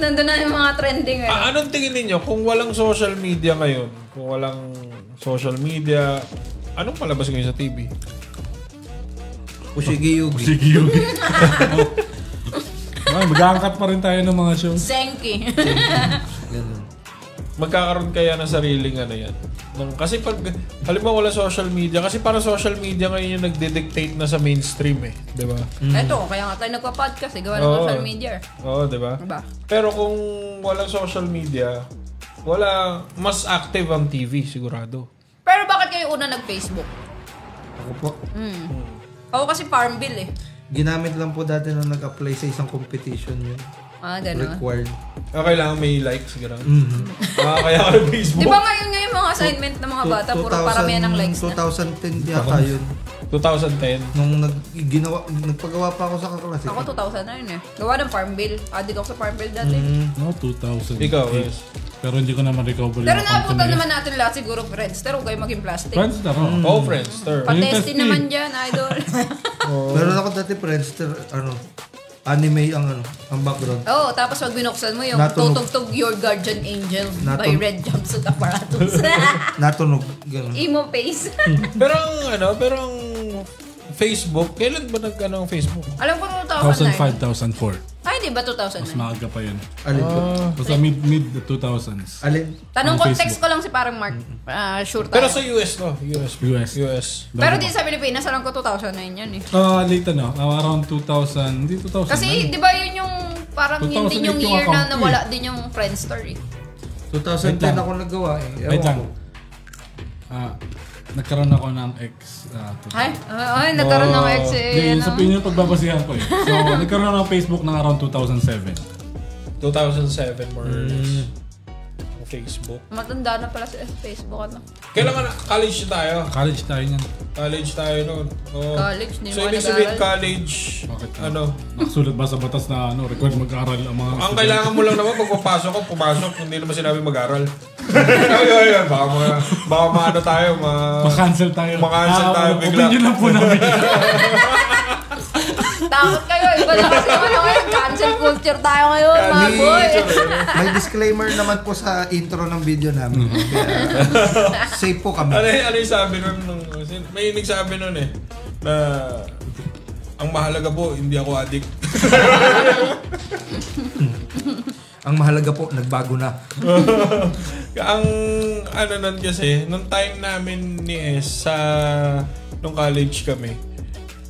Nandun na yung mga trending ngayon. Anong tingin ninyo kung walang social media ngayon? Kung walang social media, anong palabas ngayon sa TV? Ushigi Yugi. Sige yun. Mag-aangkat pa rin tayo ng mga show. Zenki. Ganun. Magkakaroon kaya ng sariling ano yan? Kasi pag, halimbawa wala social media, kasi para social media ngayon yung nagde-dictate na sa mainstream eh. Di ba? Eto, kaya nga tayo nagpa-podcast eh. Gawa ng social media. Oo, di ba? Diba? Pero kung walang social media, mas active ang TV, sigurado. Pero bakit kayo una nag-Facebook? Ako po. Ako kasi Farm Bill eh. Ginamit lang po dati nung nag-apply sa isang competition yun. Gano'n. Required. Kailangan may likes, gano'n. Kaya ka ng Facebook. Di ba ngayon mga assignment ng mga bata, puro paramihan ng likes na? 2010 yata yun. 2010. Nung nagpagawa pa ako sa kaklase. Ako 2009 eh. Gawa ng Farmville. Adik ako sa Farmville dati. No, 2000. Ikaw, yes. Pero hindi ko naman recover Pero yung account ko napunta na yun. naman natin lahat siguro Friendster. Huwag kayo maging plastic. Friendster, Friendster. Patesti naman dyan, idol. Meron ako dati Friendster, anime ang background. Oo, tapos pag binuksan mo yung Natunog. Tutugtog Your Guardian Angel by Natunog. Red Jumpsuit Apparatus. Natunog, gano'n. Emo face. Pero ang Facebook, kailan ba ang Facebook? Alam ko 2009. 2005, 2004. Ay, di ba Mas 2009? maaga pa yun. Alin ko? Basta mid 2000s. Alin? Tanong Ang ko, Facebook. text ko lang si parang Mark. Sure tayo. Pero sa US to. US. Pero di sa Pilipinas, alam ko 2009 yan eh. Late around 2000, hindi 2000. Kasi di ba yun yung parang yun 2008 din yung yung year na account nawala din yung Friendster eh. 2010 lang. ako naggawa eh. Wait Ewan lang. ko. Nagkaroon ako ng ex. Ay, nagkaroon ng ex eh. Hindi, yun yung pagbabasihan ko eh. So, nagkaroon ako ng Facebook ng around 2007. 2007 more or less. Facebook. Matanda na pala sa Facebook ano. Kailan ka na? College tayo. College tayo niyan. College tayo noon. Oh. College, hindi So, mo ibig sabihin nag-aaral. college, Bakit? Nakasulat ba sa batas na required mag-aral ang mga ang kailangan mo lang naman pag papasok ko, pumasok, hindi naman sinabi mag-aral. Ayun, baka maano tayo, Ma-cancel tayo. Ma-cancel tayo bigla. Opinion lang po namin. Takot kayo, iba na kasi ano ngayon, cancel culture tayo ngayon, mga boy. May disclaimer naman po sa intro ng video namin. Kaya, safe po kami. Ano yung sabi nun? May nagsabi nun eh, na ang mahalaga po, hindi ako addict. Ang mahalaga po, nagbago na. Ang ano nun kasi, nung time namin ni S nung college kami,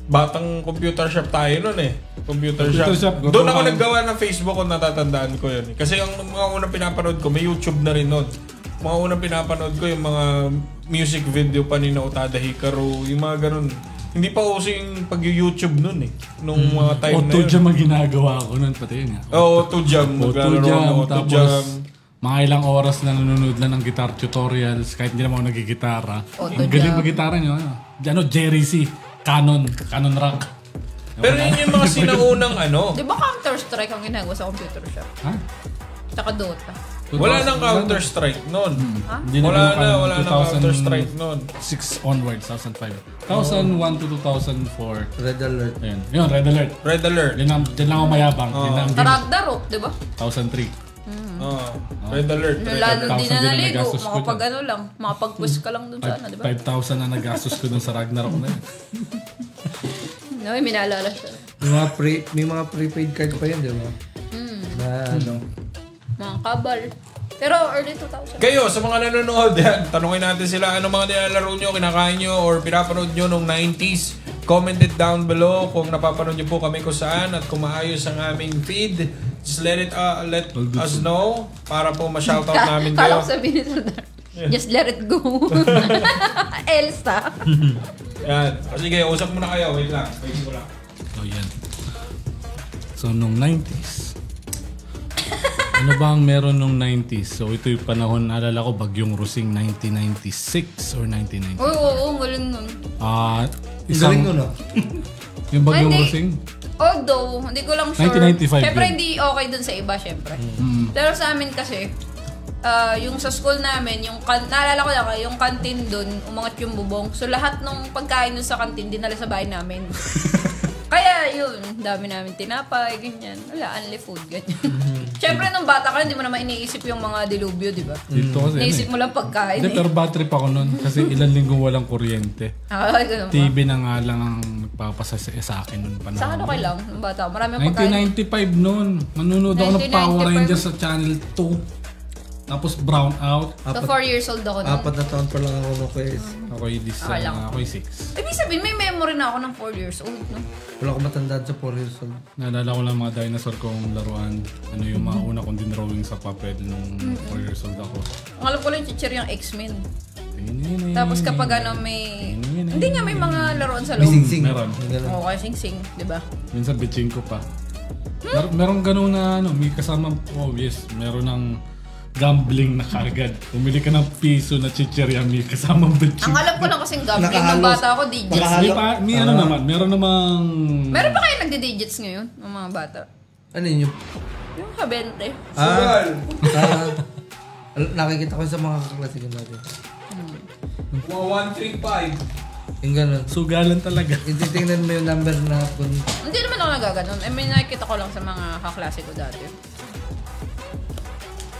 batang computer shop tayo nun eh. Computer shop. Doon ako naggawa ng Facebook kung natatandaan ko yun. Kasi ang mga unang pinapanood ko, may YouTube na rin nun. Mga unang pinapanood ko yung mga music video pa ni Utada Hikaru, yung mga ganun. Hindi pa uso yung pag-YouTube nun eh. Nung mga time na yun. Auto-jam ang ginagawa ko nun, pati yun nga. Auto-jam. Tapos mga ilang oras na nanonood lang ng guitar tutorials kahit hindi naman ako nagigitara. Ang galing mag-gitara nyo. Jerry C. Canon Rock. Pero yun yung mga sinaunang ano. Di ba Counter-Strike ang ginagawa sa computer shop? Ha? Tsaka Dota. Wala nang Counter-Strike nun. Wala na Counter-Strike nun. 6 onwards, 2005. 2001 to 2004. Red alert. Ayun. Yun, Red Alert. Red Alert. Dyan lang ako mayabang. Yun lang ang game. Ragnarok, di ba? 2003. Red Alert. Lalo di 5,000 na din ang naligo. nagastos ko Makapag ano lang. Makapag-push ka lang dun sa ano, di ba? 5,000 na nagastos ko dun sa Ragnarok na yun. No, may minalala siya. May mga prepaid card pa yun, di ba? Na ano. Mga kabal. Pero early 2000. Kayo, sa mga nanonood yan, tanungin natin sila anong mga nilalaro nyo, kinakain nyo, or pinapanood nyo nung 90s. Comment it down below kung napapanood nyo po kami kung saan at kung maayos ang aming feed. Just let us know para po ma-shoutout namin kayo. Kala ko sabihin ni Saldar. Just let it go. Elsa. Yan. O sige, usap muna kayo. Wait lang. Wait ko lang. So, yan. So, nung 90s. Ano ba ang meron nung 90s? So, ito yung panahon, naalala ko, Bagyong Rusing 1996 or 1990. Oo, galing nun. Galing nun, no? Yung Bagyong Hindi. Rusing? Although, hindi ko lang sure. 1995 Siyempre, yun. hindi okay dun sa iba, siyempre. Pero sa amin kasi, yung sa school namin, naalala ko lang, yung canteen dun, umangat yung bubong. So, lahat ng pagkain dun sa canteen, dinala sa bahay namin. Kaya yun, dami namin tinapay, ganyan. Wala, only food, ganyan. Siyempre, nung bata ka, hindi mo naman iniisip yung mga dilubyo, di ba? Dito kasi Naisip mo lang pagkain. Hindi, pero bad trip ako nun kasi ilang linggo walang kuryente. Ay, ganun ba? TV na nga lang ang nagpapasa sa akin nun panahon. Sa ano okay lang, nung bata. Marami ang pagkain. 1995 nun. Manunood ako ng 1995. Power Rangers sa Channel 2. Tapos Brown Out. So, 4 years old ako nun. 4 na taon pa lang ako no quiz. Ako'y ako'y 6. Ibig sabihin, may memory na ako ng 4 years old, no? Wala ko matandaan sa 4 years old. Naalala ko lang mga dinosaur kong laruan. Ano yung mga una kong dinrawing sa papel nung 4 years old ako. Ang alam ko lang yung teacher yung X-Men. Tapos kapag ano may... Hindi nga may mga laruan sa May loob. sing-sing. Meron. Oo, kaya sing-sing, di ba? Minsan bitching ko pa. Meron ganun na ano, may kasama, oh yes, meron ng gambling na kagad. Pumili ka ng piso na chichirya meal kasamang betchin. Ang alam ko lang kasing gambling ng bata ako, digits. Meron namang... Meron pa kayo nagdi-digits ngayon, ng mga bata? Ano yun? Yung kabente. Sugal. Nakikita ko sa mga kaklase ko natin. 135. Yung gano'n. Sugalan talaga. Ititingnan mo yung number na kung... Hindi naman ako nagaganon. I mean, nakikita ko lang sa mga kaklase ko dati.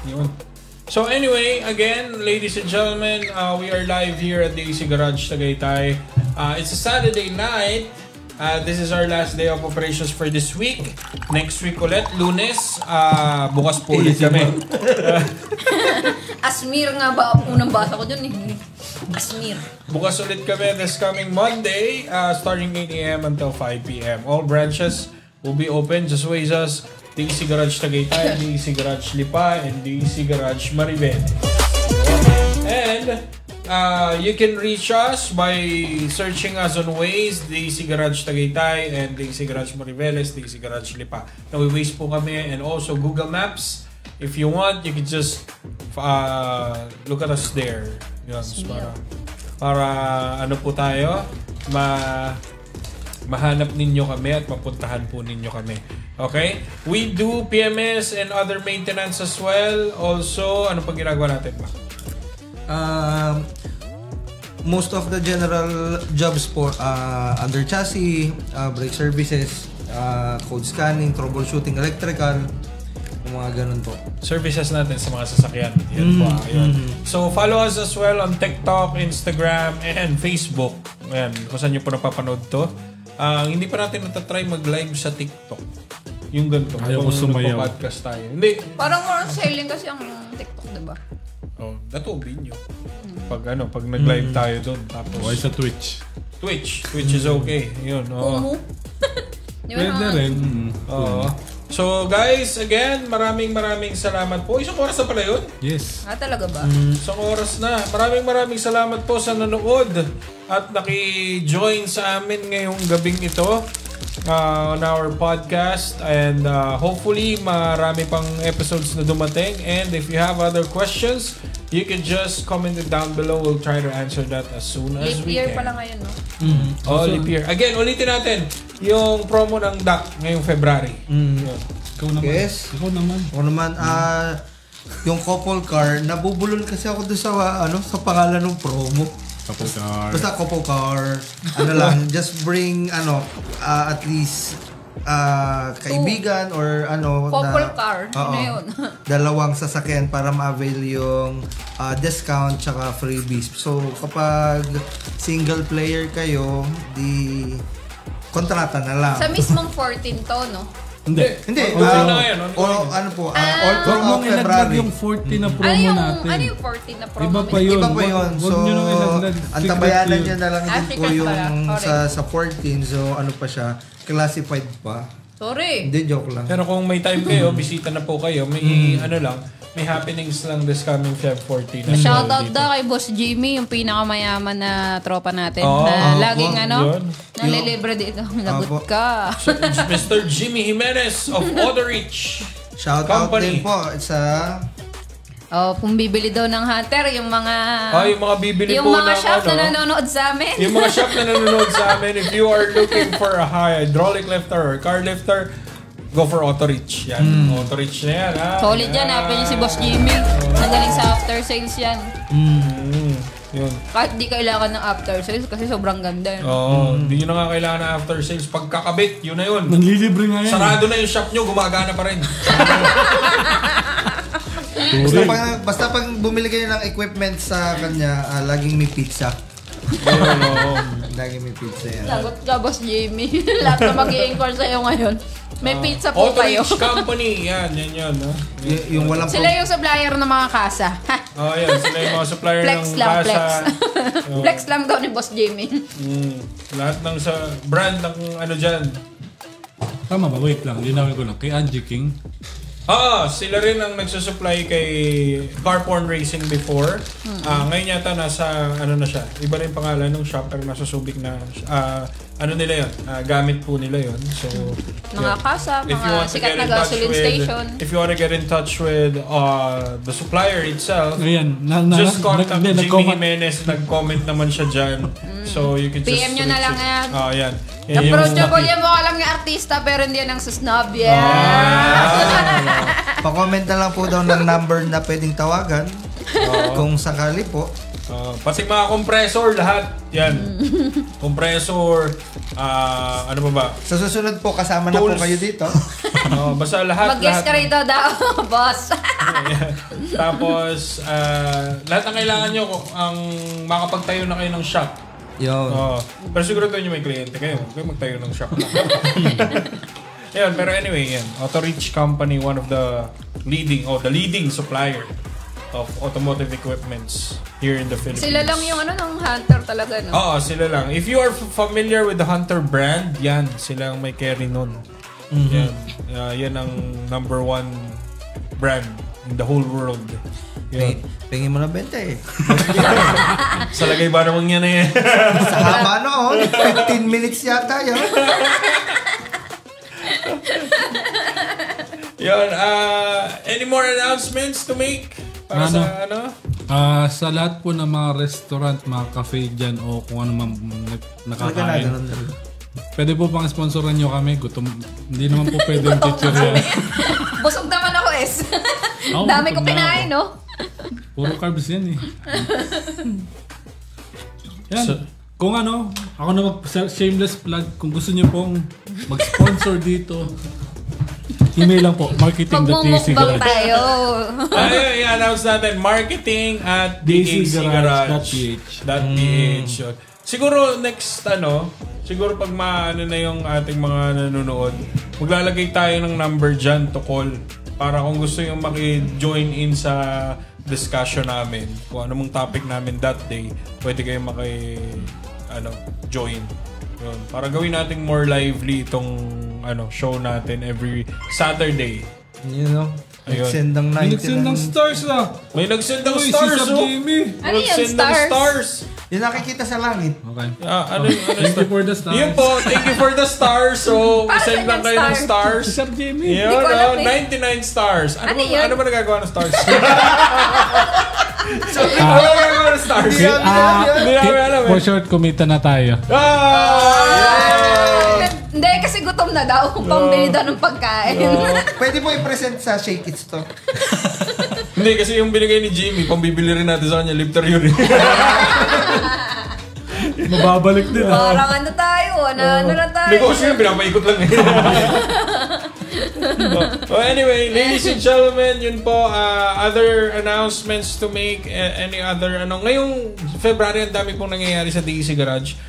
Yun. So anyway, again, ladies and gentlemen, we are live here at the AC Garage Tagaytay. It's a Saturday night. This is our last day of operations for this week. Next week ulit, Lunes, bukas po ulit kami. Asmir nga ba? Unang basa ko dun eh. Asmir. Bukas ulit kami this coming Monday, starting 8 a.m. until 5 p.m. All branches will be open. Just ways us. DC Garage Tagaytay, DC Garage Lipa, and DC Garage Maribel. And you can reach us by searching us on Waze, DC Garage Tagaytay, and DC Garage Maribeles, DC Garage Lipa. Now, we Waze po kami, and also Google Maps. If you want, you can just look at us there. Yun, para ano po tayo, mahanap ninyo kami at mapuntahan po ninyo kami. Okay? We do PMS and other maintenance as well. Also, ano pang ginagawa natin ba? Most of the general jobs po under chassis, brake services, code scanning, troubleshooting, electrical, mga ganun po. Services natin sa mga sasakyan. Yan po. Yun. So, follow us as well on TikTok, Instagram, and Facebook. Ayan, kung saan nyo po napapanood to. Hindi pa natin natatry mag-live sa TikTok. Yung ganito. Ayaw ko sumayaw. Podcast tayo. Hindi. Parang more selling kasi ang TikTok, diba? Oh, that will be nyo. Pag nag-live tayo doon. Tapos, Why sa Twitch? Twitch is okay. Yun. Oo. Pwede rin. Oo. So guys, again, maraming salamat po. Isang oras na pala yun? Yes. Talaga ba? Isang oras na. Maraming salamat po sa nanood at naki-join sa amin ngayong gabing ito on our podcast. And hopefully, marami pang episodes na dumating. And if you have other questions, you can just comment it down below. We'll try to answer that as soon as we can. Leap year pala ngayon, no? Leap year. Again, ulitin natin yung promo ng DAC ngayong February. Ikaw naman. Yes. Ikaw naman. Ako naman, yung couple car, nabubulol kasi ako doon sa pangalan ng promo. Couple car. Basta couple car, just bring, at least, kaibigan or couple car. Ano yun? Dalawang sasakyan para ma-avail yung discount tsaka freebies. So, kapag single player kayo, di kontrata na lang. Sa mismong 14 to, no? Hindi. All promo February. Yung 40 na promo natin. Ano yung 14 na promo? Iba pa yun. So, ang tabayanan nyo na lang din po yung sa 14. So, pa siya, classified pa. Sorry. Hindi, joke lang. Pero kung may time kayo, bisita na po kayo. May happenings lang this coming Feb 14. Shoutout daw kay Boss Jimmy, yung pinakamayaman na tropa natin. Na laging nalilibre dito. Lagot ka. Mr. Jimmy Jimenez of Otterich. Shoutout din po sa... kung bibili daw ng Hunter, yung mga... yung mga bibili yung po mga ng shop na nanonood sa amin. Yung mga shop na nanonood sa amin, if you are looking for a hydraulic lifter or car lifter, go for Otterich. Yan. Otterich na yan. Solid yan. Hanapin niyo si Boss Jimmy. Nagaling sa after sales yan. Yun. Kahit di kailangan ng after sales kasi sobrang ganda yun. Hindi nyo na nga kailangan ng after sales. Pagkakabit, yun na yun. Nanlilibre nga yan. Sarado na yung shop nyo, gumagana pa rin. Basta pag bumili kayo ng equipment sa kanya, laging may pizza. Laging may pizza yan. Lagot ka, Boss Jimmy. Lahat na mag-i-encore sa'yo ngayon. May pizza po kayo. Otterich Company. Yan. No? Yung walang Sila yung supplier ng mga kasa. Yan. Sila yung mga supplier Flex ng lang, kasa. Flex lang daw ni Boss Jimmy. Lahat ng sa brand ng dyan. Tama ba? Wait lang. Linawin ko lang. Kay Angie King, Sila rin ang nagsusupply kay Carporn Racing before. Ngayon yata nasa, ano na siya, iba rin pangalan ng shop, pero nasa Subic na, ano nila yun, gamit po nila yun. So, mga kasa, mga sikat na gasoline station. If you want to get in touch with the supplier itself, Ayan, just contact Jimmy Jimenez. Nag-comment naman siya dyan. So, you can just PM nyo na lang yan. Yan. Approachable yan, mukha lang yung artista, pero hindi yan ang susnob yan. Pa-comment na lang po daw ng number na pwedeng tawagan. Kung sakali po. Pati mga compressor, lahat. Yan. Compressor, ano ba? Sa susunod po, kasama na po kayo dito. Basta lahat. Mag-guess ka rito daw, boss. Tapos, lahat ng kailangan nyo, ang makapagtayo na kayo ng shop. Yun. Pero siguro nyo may kliyente kayo. Kayo magtayo ng shop na. Yan, pero anyway, yan. Auto Reach Company, one of the leading supplier of automotive equipments here in the Philippines. Sila lang yung ng Hunter talaga, no? Oo, sila lang. If you are familiar with the Hunter brand, yan, sila ang may carry nun. Yan. Yan ang number 1 brand in the whole world. Pingin mo na benta eh. Sa lagay ba naman yan eh? Sa haba noon, 15 minutes yata yun. Yun, any more announcements to make? Para sa ano? Sa lahat po ng mga restaurant, mga cafe dyan o kung ano man nakakain. Pwede po pang sponsoran nyo kami. Gutom. Hindi naman po pwede yung chichirya. Busog naman ako Dami ko kinain, no? Puro carbs yan eh. Yan. Kung ano, ako na shameless plug. Kung gusto nyo pong mag-sponsor dito, email lang po, marketing.dacgarage. Magmumukbang tayo. I-announce natin, marketing@dacgarage.ph. Siguro next siguro pag maano na yung ating mga nanonood, maglalagay tayo ng number dyan to call para kung gusto yung maki-join in sa discussion namin, kung ano mong topic namin that day, pwede kayo join. Yun. Para gawin natin more lively itong show natin every Saturday. Nagsend ng 90 May nagsend ng stars May nagsend ng stars, si Sir Jamie. Ano yan, stars? Yung nakikita sa langit. Okay. Thank you for the stars. Yun po, thank you for the stars. So, send lang kayo ng stars. Si Sir Jamie. Yun, 99 stars. Ano ba nagagawa ng stars? Ano ba nagagawa ng stars? Hindi namin alam For short, kumita na tayo. Hindi, kasi gutom na daw. Pambili daw ng pagkain. Pwede mo i-present sa Shake It Store. Hindi, kasi yung binigay ni Jimmy, pambibili rin natin sa kanya, lifter yun. Mababalik din. Parang tayo. Ano na tayo? Negosyo yun, pinapaikot lang. Anyway, ladies and gentlemen, yun po, other announcements to make, any other, ngayong February, ang dami pong nangyayari sa DEC Garage.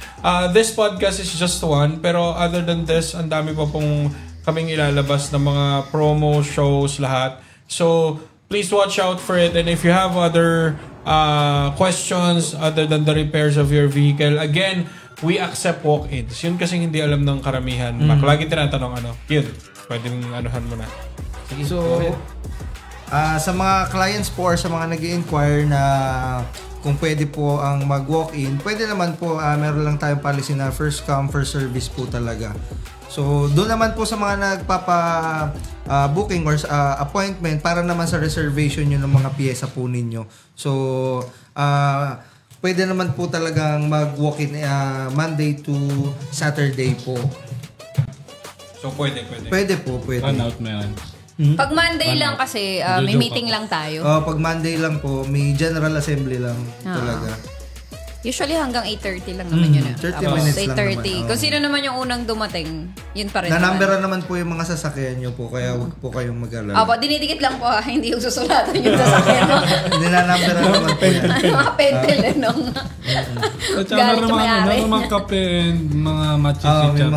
This podcast is just one, pero other than this, ang dami pa pong kaming ilalabas ng mga promo shows, lahat. So, please watch out for it. And if you have other questions other than the repairs of your vehicle, again, we accept walk-ins. Yun kasi hindi alam ng karamihan. Lagi tinatanong yun. Pwedeng anuhan mo na. So, sa mga clients po or sa mga nag-i-inquire na kung pwede po ang mag-walk-in, pwede naman po, meron lang tayong policy na first come, first service po talaga. So, doon naman po sa mga nagpapa-booking or appointment para naman sa reservation nyo ng mga piyesa po ninyo. So, pwede naman po talagang mag-walk-in Monday to Saturday po. So, pwede. Pwede po. Run out na yan. Pag Monday lang kasi, may meeting lang tayo. Pag Monday lang po, may general assembly lang talaga. Usually hanggang 8:30 lang naman yun. 30 minutes lang naman. Kung sino naman yung unang dumating, yun pa rin Na-numberan naman po yung mga sasakyan nyo po, kaya huwag po kayong mag-alala. Dinidikit lang po hindi yung susulatan yung sasakyan mo. Na-numberan naman po yan. Mga pentel, At saka meron mga kape and mga matcha-chichat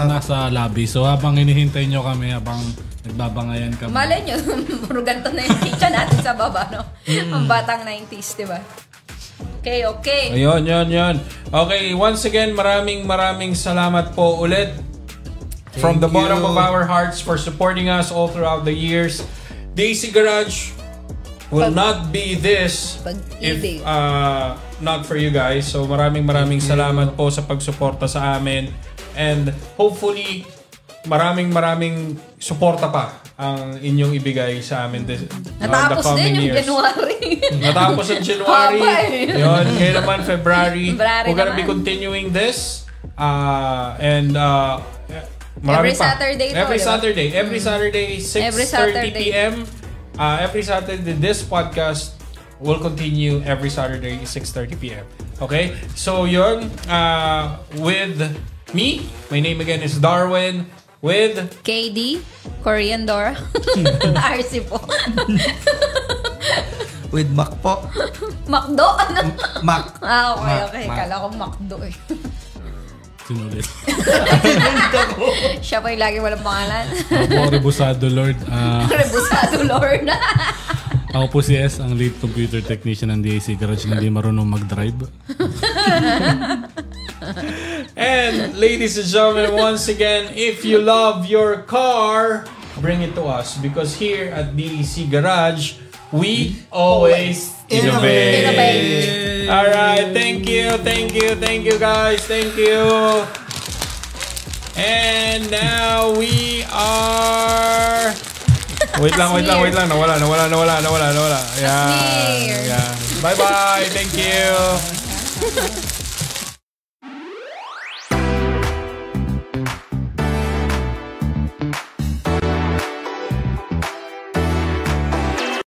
nasa lobby. So habang hinihintay nyo kami, habang nagbabangayan kami. Malay nyo, puro ganito na yung teacher natin sa baba, no? Ang batang 90s, di ba? Okay. Ayun. Okay, once again, maraming salamat po ulit. From the bottom of our hearts for supporting us all throughout the years. DC Garage will not be this if Pag-ibig. not for you guys. So maraming salamat po sa pagsuporta sa amin. And hopefully, maraming suporta pa ang inyong ibigay sa amin on the Natapos coming din yung years. January. Natapos ang January. Haba eh. Yun. Ngayon naman, February. February We're gonna be naman. continuing this. And Every marami pa. Saturday to, Every diba? Saturday. Every Saturday, 6:30 Every Saturday. p.m. Every Saturday, this podcast will continue every Saturday, 6:30 p.m. Okay? So, yun. With me, my name again is Darwin. With KD, Korean Dora. RC po. With Mac po. Macdo? Ano? Mac. Okay. Mac. Kala ko Macdo eh. Sinulit. Siya pa yung lagi walang pangalan. Ako po, Rebusado Lord. Rebusado Lord. Ako po si S, ang lead computer technician ng DAC Garage na hindi marunong mag-drive. And ladies and gentlemen, once again, if you love your car, bring it to us because here at DEC Garage, we always innovate. Innovate. All right, thank you guys, thank you. And now we are. Wait lang. Nawala. Smear. Yeah. Bye-bye. Thank you.